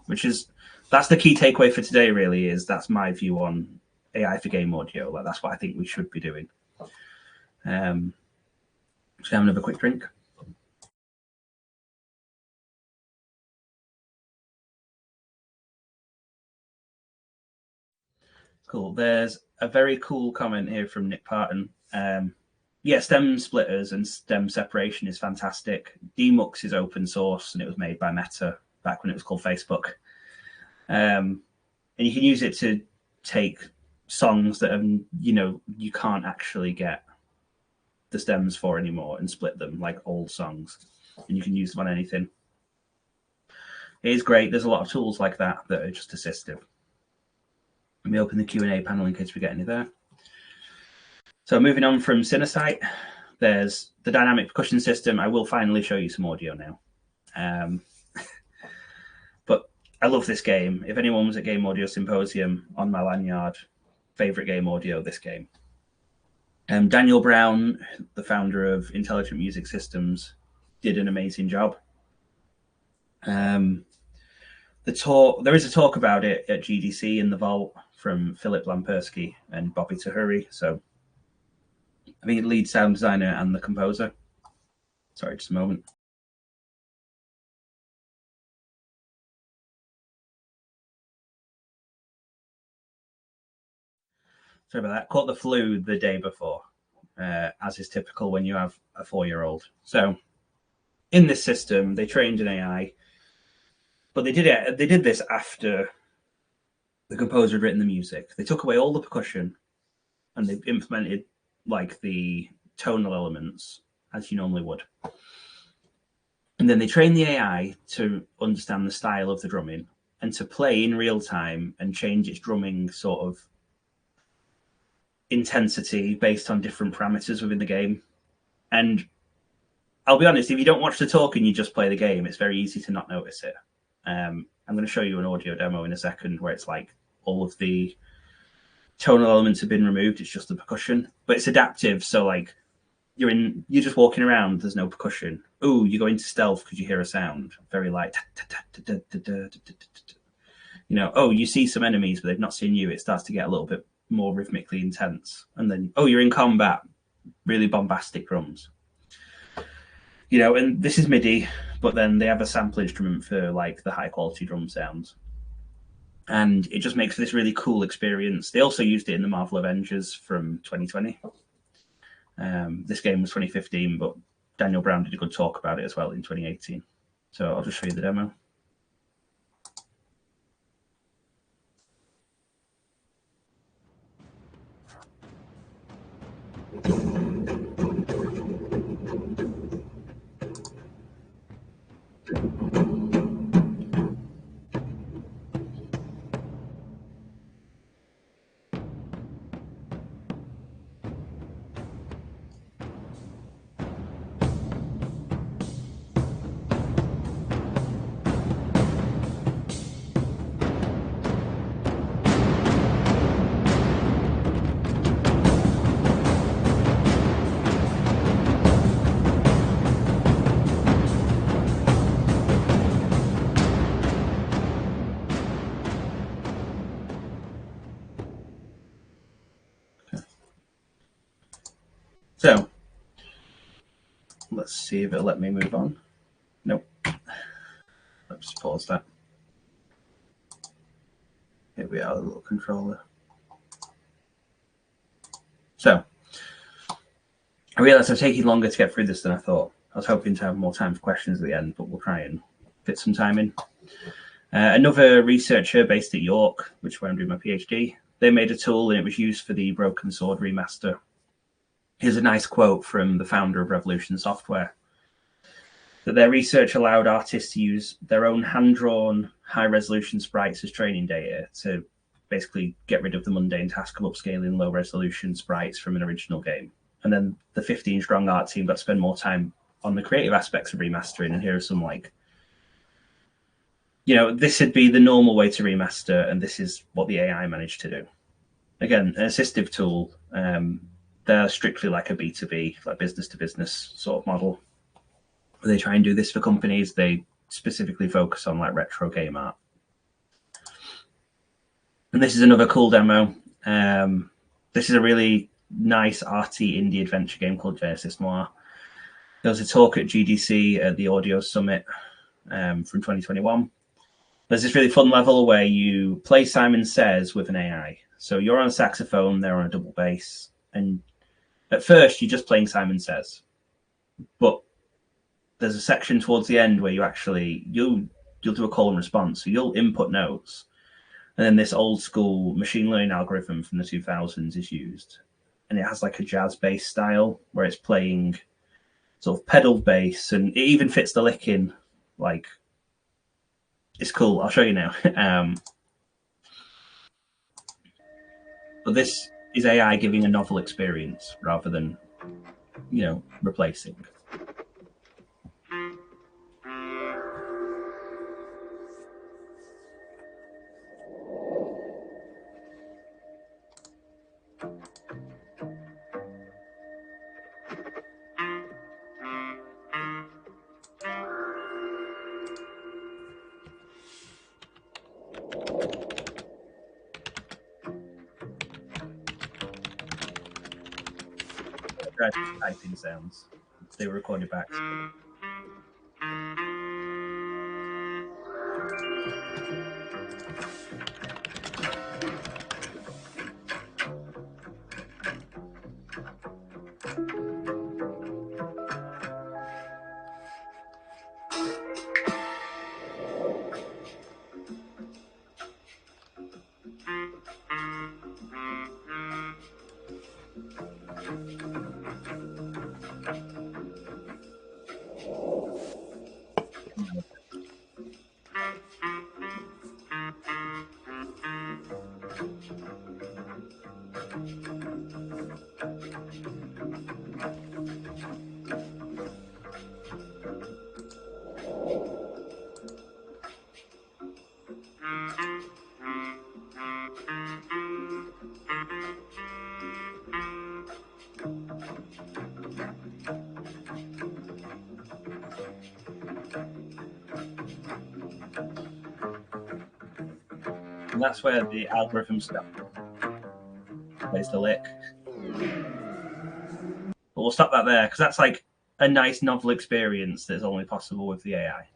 S2: That's the key takeaway for today. Really, is that's my view on AI for game audio. Like that's what I think we should be doing. So have another quick drink. Cool. There's a very cool comment here from Nick Parton. Yeah, stem splitters and stem separation is fantastic. Demux is open source and it was made by Meta back when it was called Facebook. And you can use it to take songs that you can't actually get the stems for anymore and split them like old songs, and you can use them on anything. It is great. There's a lot of tools like that are just assistive. Let me open the Q&A panel in case we get any there. So moving on from Cinesight, there's the dynamic percussion system. I will finally show you some audio now. But I love this game. If anyone was at Game Audio Symposium on my lanyard, favorite game audio, this game. Daniel Brown, the founder of Intelligent Music Systems, did an amazing job. There is a talk about it at GDC in the Vault from Philip Lampersky and Bobby Tahuri. So I think lead sound designer and the composer. Sorry, just a moment. Sorry about that. Caught the flu the day before, as is typical when you have a 4-year-old. So in this system, they trained an AI, but they did this after the composer had written the music. They took away all the percussion and they implemented like the tonal elements as you normally would. And then they train the AI to understand the style of the drumming and to play in real time and change its drumming sort of intensity based on different parameters within the game. And I'll be honest, if you don't watch the talk and you just play the game, it's very easy to not notice it. I'm going to show you an audio demo in a second where it's like all of the tonal elements have been removed. It's just the percussion, but it's adaptive. So like you're just walking around. There's no percussion. Ooh, you go into stealth because you hear a sound very light. You know, oh, you see some enemies, but they've not seen you. It starts to get a little bit more rhythmically intense. And then, oh, you're in combat. Really bombastic drums. You know, and this is MIDI, but then they have a sample instrument for like the high quality drum sounds. And it just makes this really cool experience. They also used it in the Marvel Avengers from 2020. This game was 2015, but Daniel Brown did a good talk about it as well in 2018. So I'll just show you the demo. So let's see if it'll let me move on. Nope. Let's pause that. Here we are, the little controller. So I realized I'm taking longer to get through this than I thought. I was hoping to have more time for questions at the end, but we'll try and fit some time in. Another researcher based at York, which is where I'm doing my PhD, they made a tool and it was used for the Broken Sword remaster. Here's a nice quote from the founder of Revolution Software, that their research allowed artists to use their own hand-drawn high-resolution sprites as training data to basically get rid of the mundane task of upscaling low-resolution sprites from an original game. And then the 15-strong art team got to spend more time on the creative aspects of remastering. And here are some like, you know, this would be the normal way to remaster, and this is what the AI managed to do. Again, an assistive tool. They're strictly like a B2B, like business-to-business sort of model. They try and do this for companies. They specifically focus on like retro game art. And this is another cool demo. This is a really nice arty indie adventure game called Genesis Noir. There was a talk at GDC at the Audio Summit from 2021. There's this really fun level where you play Simon Says with an AI. So you're on a saxophone, they're on a double bass. And at first, you're just playing Simon Says. But there's a section towards the end where you'll do a call and response. So you'll input notes. And then this old school machine learning algorithm from the 2000s is used. And it has like a jazz bass style where it's playing sort of pedal bass, and it even fits the licking. Like, it's cool. I'll show you now. But this is AI giving a novel experience rather than, you know, replacing. Typing sounds. They were recorded back. And that's where the algorithm stuff plays the lick. But we'll stop that there because that's like a nice novel experience that's only possible with the AI.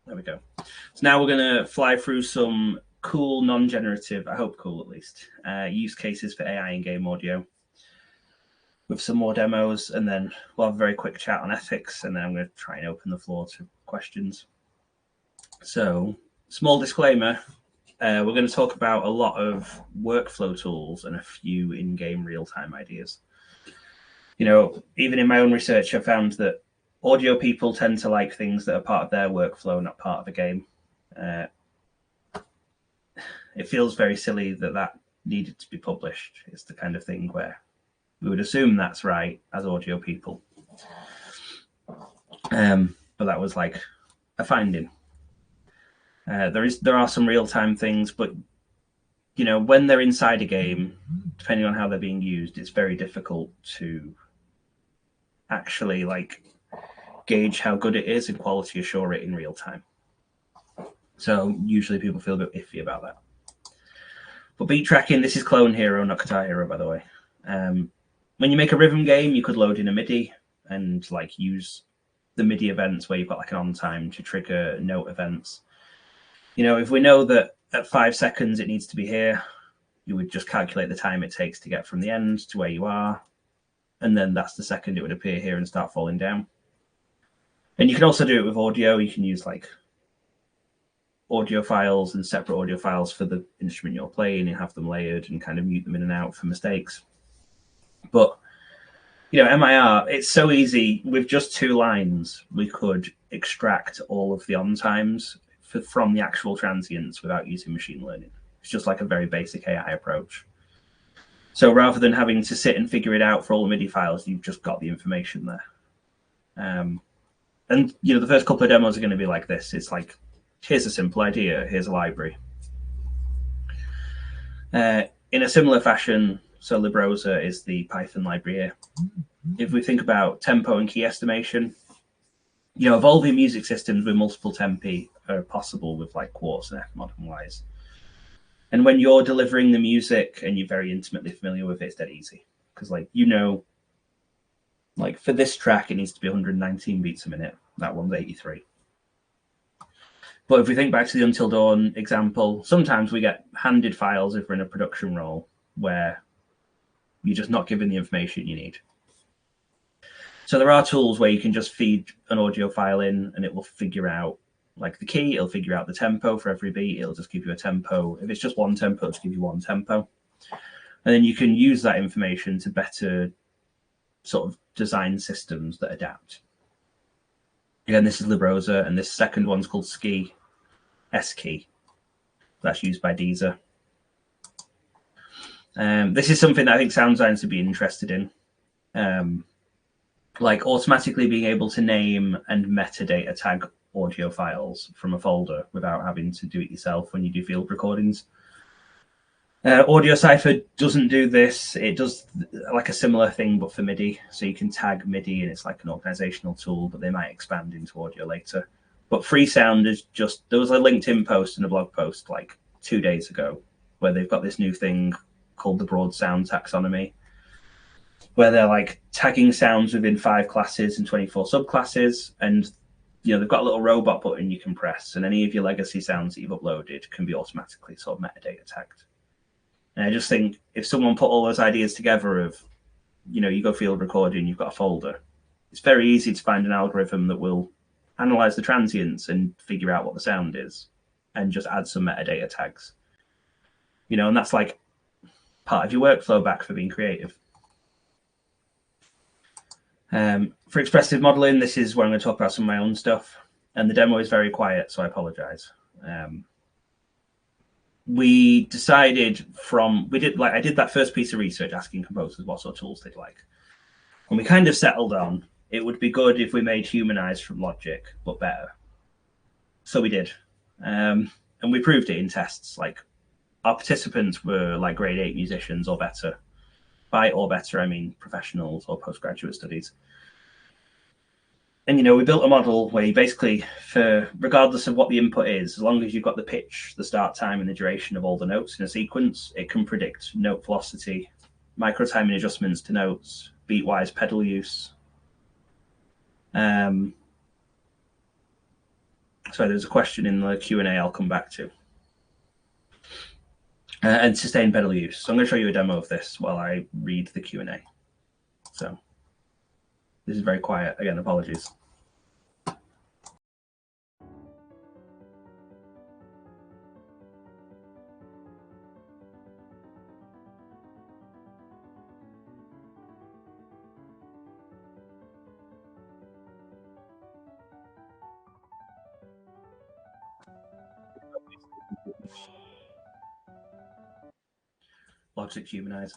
S2: There we go. So now we're going to fly through some cool non-generative, I hope cool at least, use cases for AI in game audio with some more demos, and then we'll have a very quick chat on ethics, and then I'm going to try and open the floor to questions. So, small disclaimer, we're going to talk about a lot of workflow tools and a few in-game real-time ideas. Even in my own research, I found that audio people tend to like things that are part of their workflow, not part of a game. It feels very silly that needed to be published. It's the kind of thing where we would assume that's right as audio people. But that was like a finding. There are some real-time things, but when they're inside a game, depending on how they're being used, it's very difficult to actually gauge how good it is and quality assure it in real time. So usually people feel a bit iffy about that. But beat tracking, this is Clone Hero, not Guitar Hero, by the way. When you make a rhythm game, you could load in a MIDI and use the MIDI events where you've got an on time to trigger note events. If we know that at 5 seconds it needs to be here, you would just calculate the time it takes to get from the end to where you are. And then that's the second it would appear here and start falling down. And you can also do it with audio. You can use audio files and separate audio files for the instrument you're playing and have them layered and kind of mute them in and out for mistakes. But, MIR, it's so easy. With just 2 lines, we could extract all of the on times from the actual transients without using machine learning. It's just a very basic AI approach. So rather than having to sit and figure it out for all the MIDI files, you've just got the information there. And the first couple of demos are going to be like this. It's here's a simple idea, here's a library. In a similar fashion, so Librosa is the Python library here. If we think about tempo and key estimation, evolving music systems with multiple tempi are possible with Quartz and Fmod and Wise. And when you're delivering the music and you're very intimately familiar with it, it's dead easy. Because for this track, it needs to be 119 beats a minute. That one's 83. But if we think back to the Until Dawn example, sometimes we get handed files if we're in a production role where you're just not given the information you need. So there are tools where you can just feed an audio file in and it will figure out the key, it'll figure out the tempo for every beat, it'll just give you a tempo. If it's just one tempo, it'll just give you one tempo. And then you can use that information to better sort of design systems that adapt. Again, this is Librosa, and this second one's called Ski, S-Key. That's used by Deezer. This is something that I think sound designers would be interested in. Automatically being able to name and metadata tag audio files from a folder without having to do it yourself when you do field recordings. AudioCipher doesn't do this. It does a similar thing, but for MIDI. So you can tag MIDI and it's an organizational tool, but they might expand into audio later. But Freesound is just, there was a LinkedIn post and a blog post 2 days ago where they've got this new thing called the broad sound taxonomy, where they're tagging sounds within 5 classes and 24 subclasses. And, they've got a little robot button you can press, and any of your legacy sounds that you've uploaded can be automatically sort of metadata tagged. And I just think if someone put all those ideas together of, you go field recording, you've got a folder, it's very easy to find an algorithm that will analyze the transients and figure out what the sound is and just add some metadata tags. And that's part of your workflow back for being creative. For expressive modeling, this is where I'm going to talk about some of my own stuff. And the demo is very quiet, so I apologize. We decided I did that first piece of research asking composers what sort of tools they'd like. And we kind of settled on, it would be good if we made humanized from Logic, but better. So we did. And we proved it in tests. Our participants were grade 8 musicians or better. By or better, I mean professionals or postgraduate studies. And, we built a model where you basically, regardless of what the input is, as long as you've got the pitch, the start time, and the duration of all the notes in a sequence, it can predict note velocity, micro timing adjustments to notes, beat-wise pedal use. So there's a question in the Q&A I'll come back to. And sustained pedal use. So I'm going to show you a demo of this while I read the Q&A. So this is very quiet. Again, apologies. Logic humanize.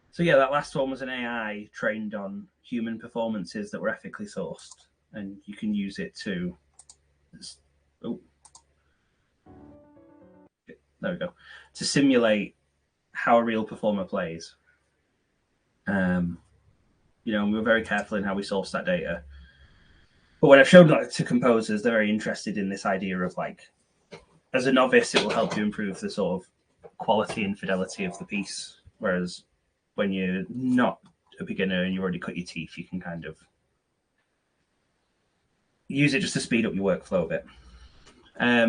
S2: So yeah, that last one was an AI trained on human performances that were ethically sourced, and you can use it to, there we go, to simulate how a real performer plays. And we were very careful in how we sourced that data. But when I've shown that to composers, they're very interested in this idea of as a novice, it will help you improve the sort of quality and fidelity of the piece. Whereas when you're not a beginner and you already cut your teeth, you can kind of use it just to speed up your workflow a bit.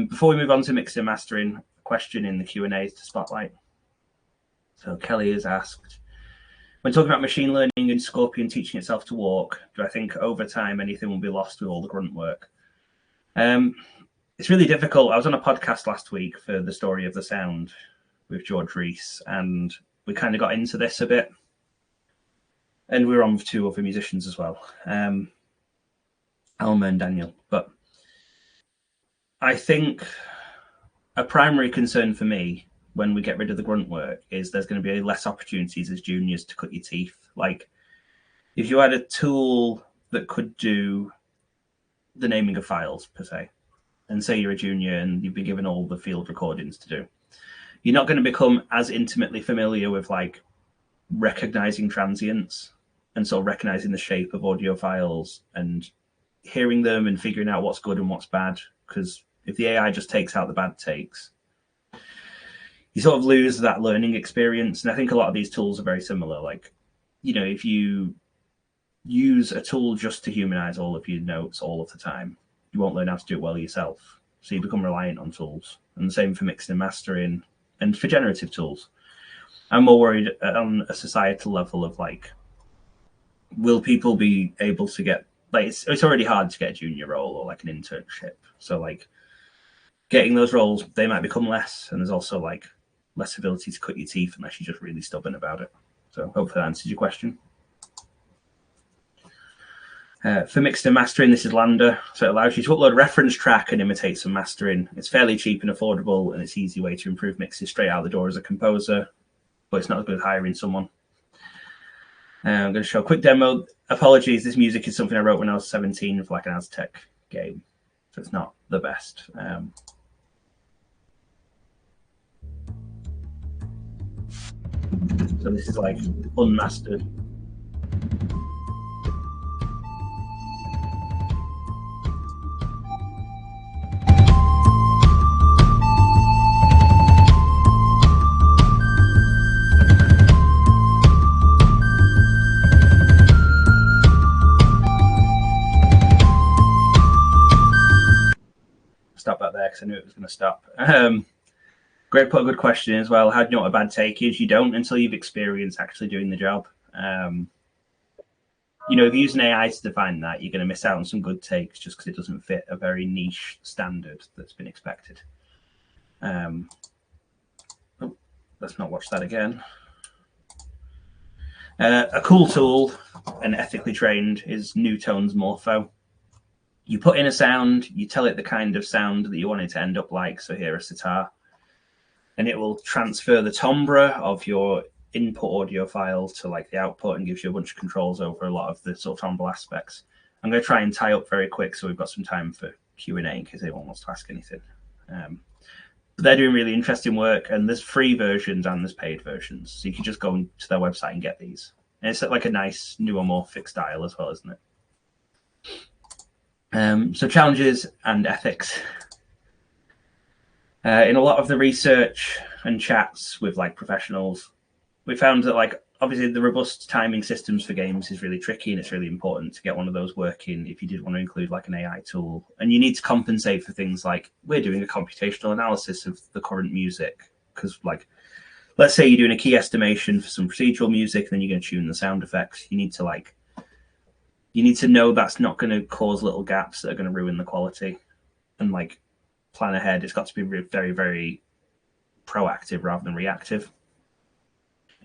S2: Before we move on to mixing and mastering, a question in the Q&A to spotlight. So Kelly has asked, when talking about machine learning and Scorpion teaching itself to walk, do I think over time anything will be lost with all the grunt work? It's really difficult. I was on a podcast last week for the Story of the Sound with George Reese, and we kind of got into this a bit. And we were on with two other musicians as well, Alma and Daniel. But I think a primary concern for me when we get rid of the grunt work is there's going to be less opportunities as juniors to cut your teeth. Like if you had a tool that could do the naming of files per se, and say you're a junior and you've been given all the field recordings to do, you're not going to become as intimately familiar with recognizing transients and sort of recognizing the shape of audio files and hearing them and figuring out what's good and what's bad. Because if the AI just takes out the bad takes, you sort of lose that learning experience. And I think a lot of these tools are very similar. If you use a tool just to humanize all of your notes all of the time, you won't learn how to do it well yourself. So you become reliant on tools. And the same for mixing and mastering and for generative tools. I'm more worried on a societal level of will people be able to get, it's already hard to get a junior role or an internship. So getting those roles, they might become less. And there's also less ability to cut your teeth unless you're just really stubborn about it. So hopefully that answers your question. For mixed and mastering, this is Lambda. So it allows you to upload a reference track and imitate some mastering. It's fairly cheap and affordable, and it's an easy way to improve mixes straight out the door as a composer, but it's not as good as hiring someone. I'm going to show a quick demo. Apologies, this music is something I wrote when I was 17 for an Aztec game, so it's not the best. So this is unmastered. Stop that there because I knew it was going to stop. Great, put a good question as well. How do you know what a bad take is? You don't until you've experienced actually doing the job. you know, if you use an AI to define that, you're going to miss out on some good takes just because it doesn't fit a very niche standard that's been expected. Let's not watch that again. A cool tool and ethically trained is Newtone's Morpho. You put in a sound, you tell it the kind of sound that you want it to end up like. So here, a sitar. And it will transfer the timbre of your input audio file to like the output and gives you a bunch of controls over a lot of the sort of timbral aspects. I'm going to try and tie up very quick so we've got some time for Q&A in case anyone wants to ask anything. But they're doing really interesting work, and there's free versions and there's paid versions. So you can just go to their website and get these. And it's like a nice neuromorphic style as well, isn't it? So challenges and ethics. In a lot of the research and chats with like professionals, we found that like obviously the robust timing systems for games is really tricky, and it's really important to get one of those working if you did want to include like an AI tool. And you need to compensate for things like we're doing a computational analysis of the current music, because like let's say you're doing a key estimation for some procedural music, and then you're going to tune the sound effects. You need to know that's not going to cause little gaps that are going to ruin the quality, and like plan ahead. It's got to be very, very proactive rather than reactive.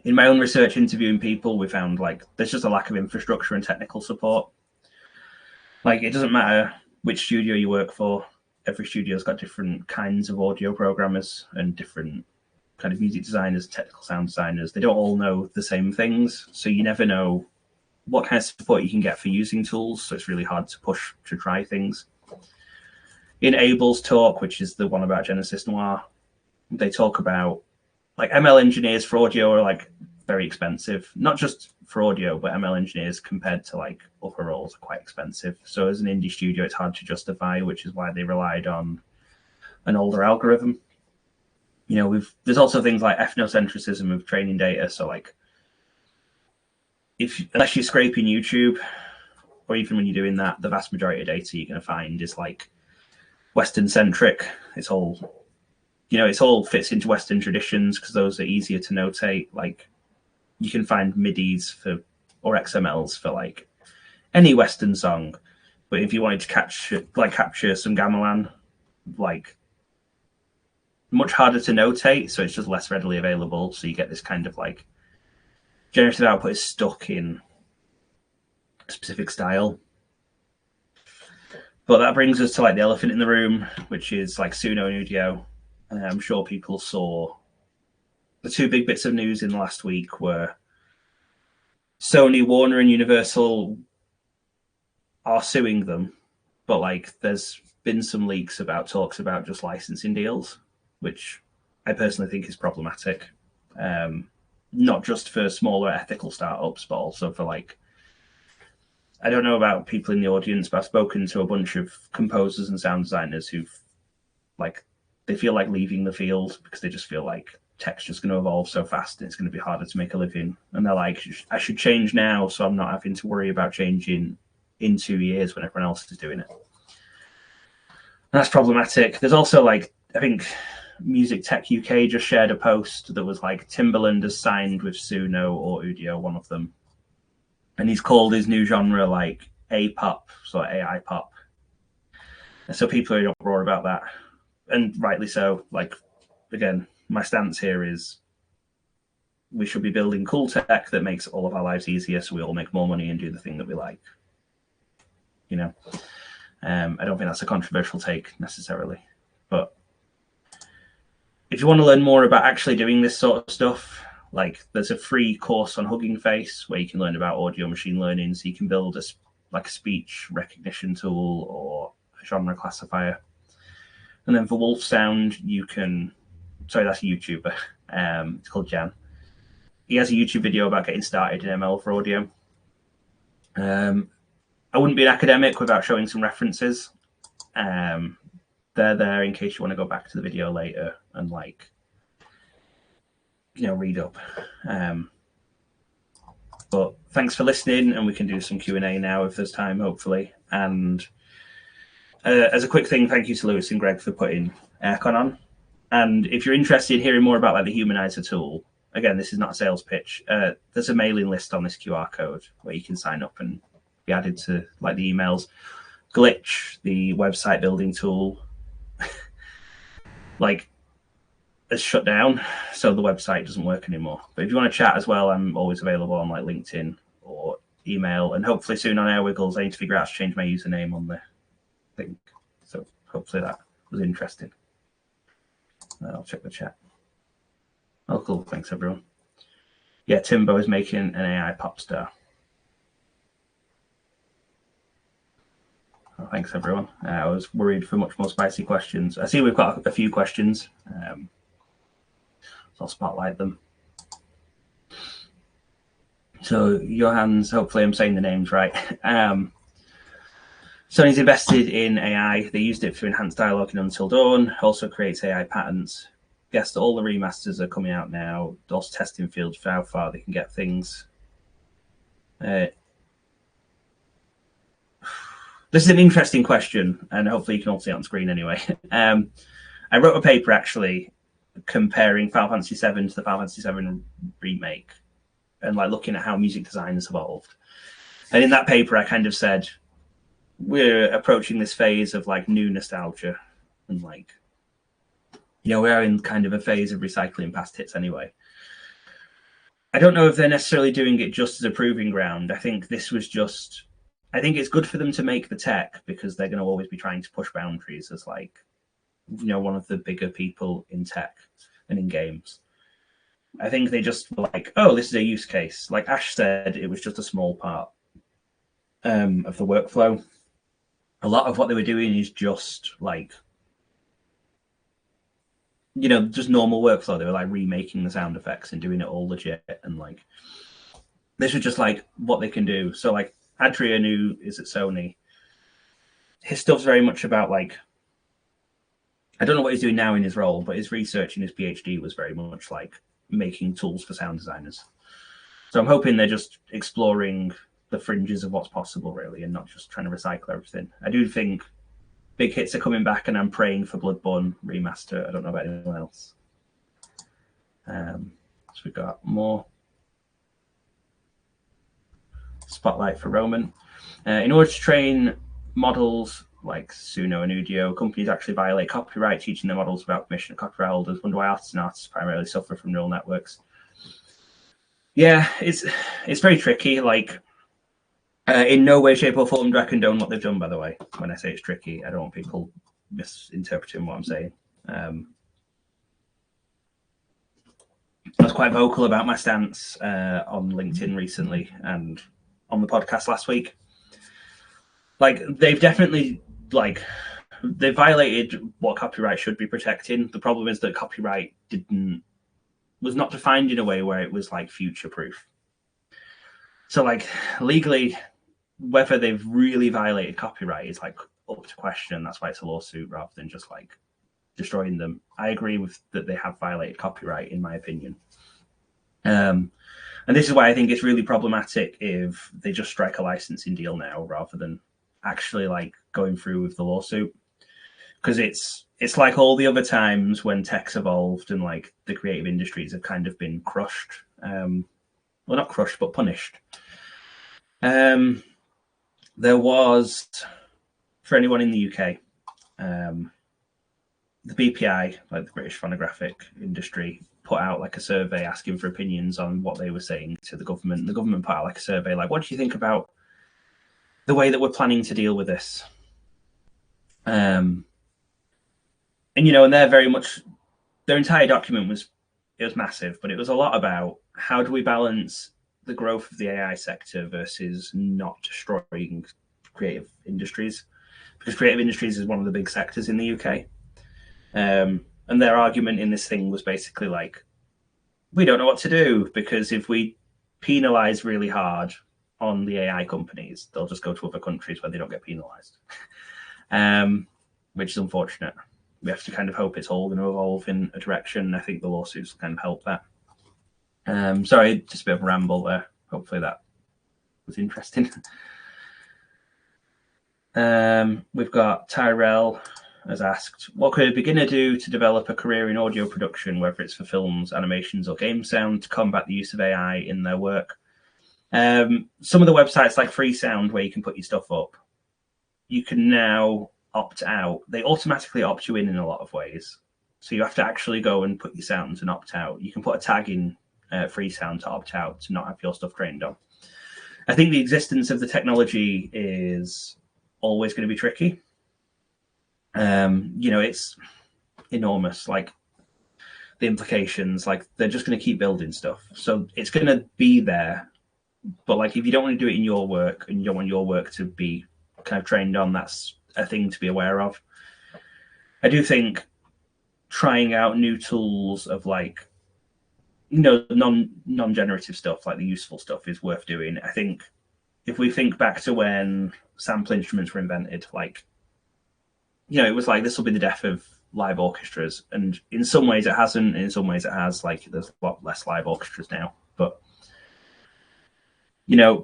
S2: In my own research interviewing people, we found like there's just a lack of infrastructure and technical support. Like it doesn't matter which studio you work for. Every studio's got different kinds of audio programmers and different kind of music designers, technical sound designers. They don't all know the same things. So you never know what kind of support you can get for using tools. So it's really hard to push to try things. In Abel's talk, which is the one about Genesis Noir, they talk about like ML engineers for audio are like very expensive, not just for audio, but ML engineers compared to like upper roles are quite expensive. So as an indie studio, it's hard to justify, which is why they relied on an older algorithm. You know, there's also things like ethnocentrism of training data. So like unless you're scraping YouTube, or even when you're doing that, the vast majority of data you're going to find is like Western centric. It's all fits into Western traditions because those are easier to notate. Like you can find MIDIs or XMLs for like any Western song, but if you wanted to capture some gamelan, like much harder to notate, so it's just less readily available. So you get this kind of like generative output is stuck in a specific style. But that brings us to like the elephant in the room, which is like Suno and Udio. I'm sure people saw the two big bits of news in the last week were Sony, Warner, and Universal are suing them, but like there's been some leaks about talks about just licensing deals, which I personally think is problematic. Not just for smaller ethical startups, but also for like, I don't know about people in the audience, but I've spoken to a bunch of composers and sound designers who've like, they feel like leaving the field because they just feel like tech's just going to evolve so fast and it's going to be harder to make a living. And they're like, I should change now so I'm not having to worry about changing in 2 years when everyone else is doing it. And that's problematic. There's also like, I think Music Tech UK just shared a post that was like Timbaland has signed with Suno or Udio, one of them. And he's called his new genre like A-pop, so AI pop. And so people are in uproar about that. And rightly so. Like, again, my stance here is we should be building cool tech that makes all of our lives easier so we all make more money and do the thing that we like. You know, I don't think that's a controversial take necessarily. But if you want to learn more about actually doing this sort of stuff, like there's a free course on Hugging Face where you can learn about audio machine learning. So you can build a speech recognition tool or a genre classifier. And then for Wolf Sound, that's a YouTuber. It's called Jan. He has a YouTube video about getting started in ML for audio. I wouldn't be an academic without showing some references. They're there in case you want to go back to the video later and read up. But thanks for listening, and we can do some Q&A now if there's time, hopefully. And as a quick thing, thank you to Lewis and Greg for putting AirCon on. And if you're interested in hearing more about like the Humanizer tool, again, this is not a sales pitch. There's a mailing list on this QR code where you can sign up and be added to like the emails. Glitch, the website building tool, like has shut down, so the website doesn't work anymore. But if you want to chat as well, I'm always available on like LinkedIn or email, and hopefully soon on AirWiggles. I need to figure out how to change my username on the thing. So hopefully that was interesting. I'll check the chat. Oh, cool. Thanks, everyone. Yeah, Timbo is making an AI pop star. Oh, thanks, everyone. I was worried for much more spicy questions. I see we've got a few questions, so I'll spotlight them. So, Johannes, hopefully I'm saying the names right. Sony's invested in AI. They used it to enhance dialogue in Until Dawn, also creates AI patterns. Guess that all the remasters are coming out now. Also testing fields for how far they can get things. This is an interesting question, and hopefully you can all see it on screen anyway. I wrote a paper actually comparing Final Fantasy VII to the Final Fantasy VII remake, and like looking at how music design has evolved. And in that paper, I kind of said we're approaching this phase of like new nostalgia, and like, you know, we're in kind of a phase of recycling past hits anyway. I don't know if they're necessarily doing it just as a proving ground. I think this was just, I think it's good for them to make the tech because they're going to always be trying to push boundaries as like, you know, one of the bigger people in tech and in games. I think they just were like, oh, this is a use case. Like Ash said, it was just a small part of the workflow. A lot of what they were doing is just like, you know, just normal workflow. They were like remaking the sound effects and doing it all legit. And like, this was just like what they can do. So like Adrian, who is at Sony, his stuff's very much about like, I don't know what he's doing now in his role, but his research in his PhD was very much like making tools for sound designers. So I'm hoping they're just exploring the fringes of what's possible, really, and not just trying to recycle everything. I do think big hits are coming back, and I'm praying for Bloodborne remaster. I don't know about anyone else. So we've got more spotlight for Roman. In order to train models like Suno and Udio, companies actually violate copyright, teaching their models about permission of copyright holders. Wonder why artists primarily suffer from neural networks. Yeah, it's very tricky. Like, in no way, shape, or form do I condone what they've done, by the way. When I say it's tricky, I don't want people misinterpreting what I'm saying. I was quite vocal about my stance on LinkedIn recently and on the podcast last week. Like, they've definitely, like, they violated what copyright should be protecting. The problem is that copyright was not defined in a way where it was, like, future-proof. So, like, legally, whether they've really violated copyright is, like, up to question. That's why it's a lawsuit rather than just, like, destroying them. I agree with that they have violated copyright, in my opinion. And this is why I think it's really problematic if they just strike a licensing deal now rather than actually like going through with the lawsuit, because it's like all the other times when tech's evolved and like the creative industries have kind of been crushed, well, not crushed but punished. There was, for anyone in the UK, the BPI, like the British Phonographic Industry, put out like a survey asking for opinions on what they were saying to the government. The government put out like a survey like, what do you think about the way that we're planning to deal with this? And, you know, and they're very much, their entire document was massive, but it was a lot about how do we balance the growth of the AI sector versus not destroying creative industries, because creative industries is one of the big sectors in the UK. And their argument in this thing was basically like, we don't know what to do, because if we penalize really hard on the AI companies, they'll just go to other countries where they don't get penalized, which is unfortunate. We have to kind of hope it's all going to evolve in a direction. I think the lawsuits kind of help that. Sorry, just a bit of a ramble there. Hopefully that was interesting. We've got Tyrell has asked, what could a beginner do to develop a career in audio production, whether it's for films, animations, or game sound, to combat the use of AI in their work? Some of the websites like Freesound, where you can put your stuff up, you can now opt out. They automatically opt you in a lot of ways. So you have to actually go and put your sounds and opt out. You can put a tag in Freesound to opt out, to not have your stuff trained on. I think the existence of the technology is always going to be tricky. It's enormous. Like the implications, like they're just going to keep building stuff. So it's going to be there. But like, if you don't want to do it in your work and you don't want your work to be kind of trained on, that's a thing to be aware of. I do think trying out new tools of like, non-generative stuff, like the useful stuff, is worth doing. I think if we think back to when sample instruments were invented, like, it was like, this will be the death of live orchestras. And in some ways it hasn't, and in some ways it has. Like, there's a lot less live orchestras now. But,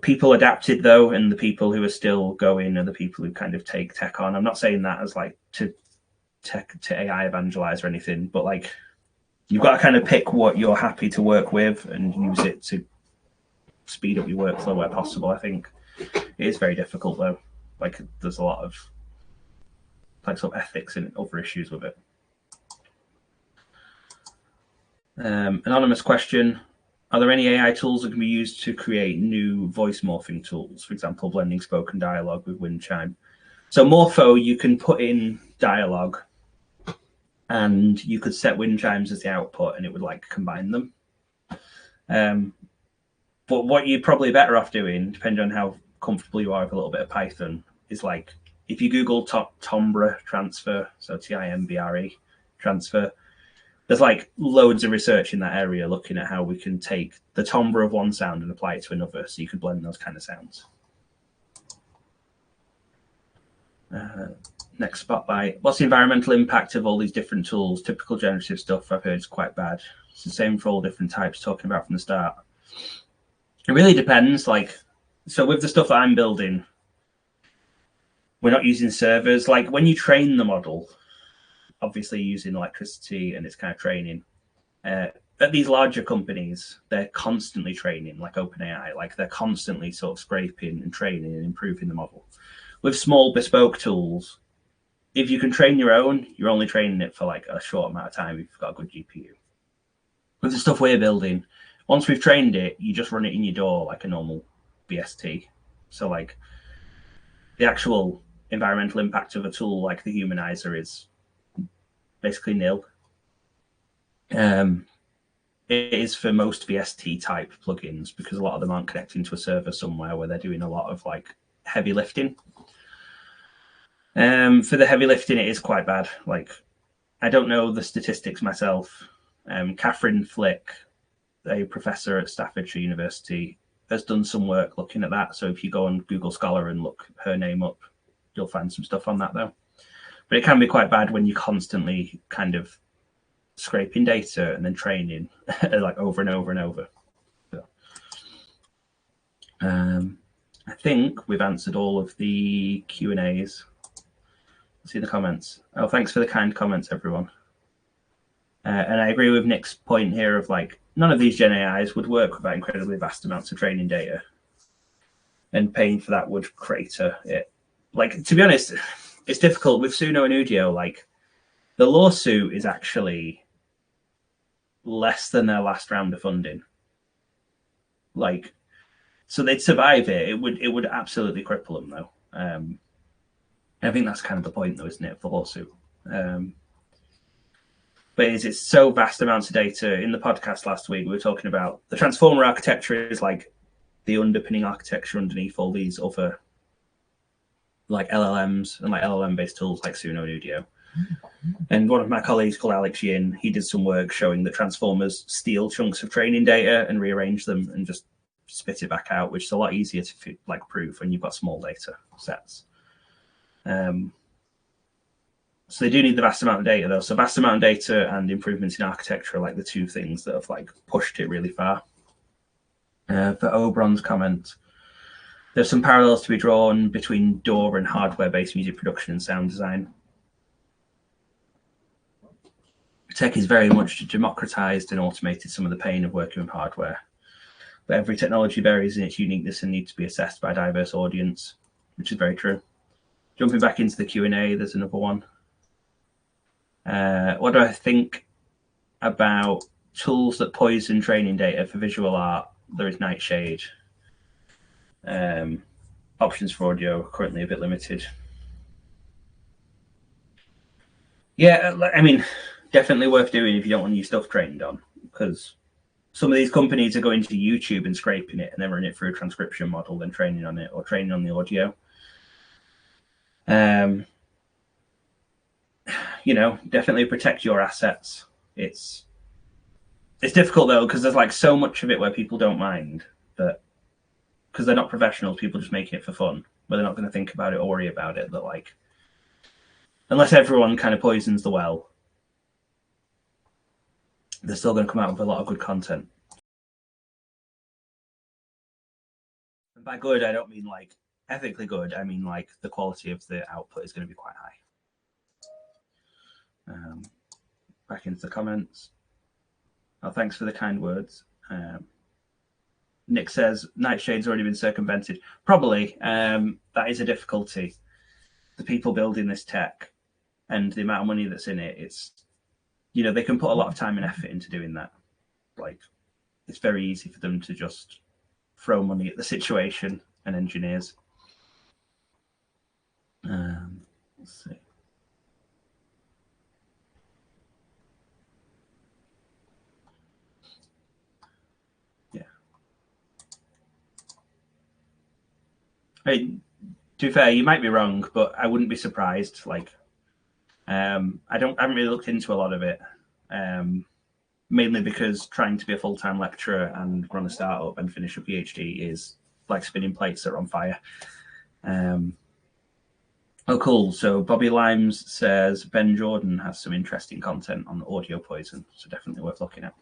S2: people adapted though, and the people who are still going are the people who kind of take tech on. I'm not saying that as like to AI evangelize or anything, but like, you've got to kind of pick what you're happy to work with and use it to speed up your workflow where possible. I think it is very difficult though. Like, there's a lot of like sort of ethics and other issues with it. Anonymous question: are there any AI tools that can be used to create new voice morphing tools? For example, blending spoken dialogue with wind chime. So Morpho, you can put in dialogue, and you could set wind chimes as the output, and it would like combine them. But what you're probably better off doing, depending on how comfortable you are with a little bit of Python, is like, if you Google timbre transfer, so TIMBRE transfer, there's like loads of research in that area looking at how we can take the timbre of one sound and apply it to another, so you could blend those kind of sounds. Next spotlight: what's the environmental impact of all these different tools? Typical generative stuff I've heard is quite bad. It's the same for all different types, talking about from the start. It really depends. Like, so with the stuff that I'm building, we're not using servers. Like, when you train the model, obviously using electricity and it's kind of training. At these larger companies, they're constantly training, like OpenAI. Like, they're constantly sort of scraping and training and improving the model. With small bespoke tools, if you can train your own, you're only training it for like a short amount of time if you've got a good GPU. With the stuff we're building, once we've trained it, you just run it in your DAW like a normal BST. So like, the actual environmental impact of a tool like the Humanizer is basically nil. It is for most VST type plugins, because a lot of them aren't connecting to a server somewhere where they're doing a lot of like heavy lifting. For the heavy lifting, it is quite bad. Like, I don't know the statistics myself. Catherine Flick, a professor at Staffordshire University, has done some work looking at that. So if you go on Google Scholar and look her name up, you'll find some stuff on that though. But it can be quite bad when you're constantly kind of scraping data and then training like over and over and over. So, I think we've answered all of the Q&As. See the comments. Oh, thanks for the kind comments, everyone. And I agree with Nick's point here of like, none of these Gen AIs would work without incredibly vast amounts of training data, and paying for that would crater it. Like, to be honest, it's difficult with Suno and Udio. Like, the lawsuit is actually less than their last round of funding. Like, so they'd survive it. It would absolutely cripple them though. I think that's kind of the point though, isn't it, of the lawsuit? But it's so vast amounts of data. In the podcast last week, we were talking about the transformer architecture is like the underpinning architecture underneath all these other like LLMs and like LLM-based tools like Suno and Udio. And one of my colleagues called Alex Yin, he did some work showing that transformers steal chunks of training data and rearrange them and just spit it back out, which is a lot easier to like prove when you've got small data sets. So they do need the vast amount of data though. So vast amount of data and improvements in architecture are like the two things that have like pushed it really far. For Obron's comment, there's some parallels to be drawn between DAW and hardware-based music production and sound design. Tech is very much democratized and automated some of the pain of working with hardware. But every technology varies in its uniqueness and needs to be assessed by a diverse audience, which is very true. Jumping back into the Q&A, there's another one. What do I think about tools that poison training data for visual art? There is Nightshade. Options for audio are currently a bit limited. Yeah, I mean, definitely worth doing if you don't want your stuff trained on, because some of these companies are going to YouTube and scraping it and then running it through a transcription model, then training on it or training on the audio. You know, definitely protect your assets. It's difficult though, because there's like so much of it where people don't mind that, because they're not professionals, people just making it for fun, but they're not going to think about it or worry about it. That like, unless everyone kind of poisons the well, they're still going to come out with a lot of good content. And by good, I don't mean like ethically good. I mean like the quality of the output is going to be quite high. Back into the comments. Oh, thanks for the kind words. Nick says Nightshade's already been circumvented. Probably. That is a difficulty. The people building this tech and the amount of money that's in it, it's, you know, they can put a lot of time and effort into doing that. Like, it's very easy for them to just throw money at the situation and engineers. Let's see. Yeah. I mean, to be fair, you might be wrong, but I wouldn't be surprised. Like, I haven't really looked into a lot of it, mainly because trying to be a full-time lecturer and run a startup and finish a PhD is like spinning plates that are on fire. Oh, cool. So Bobby Limes says Ben Jordan has some interesting content on audio poison, so definitely worth looking at.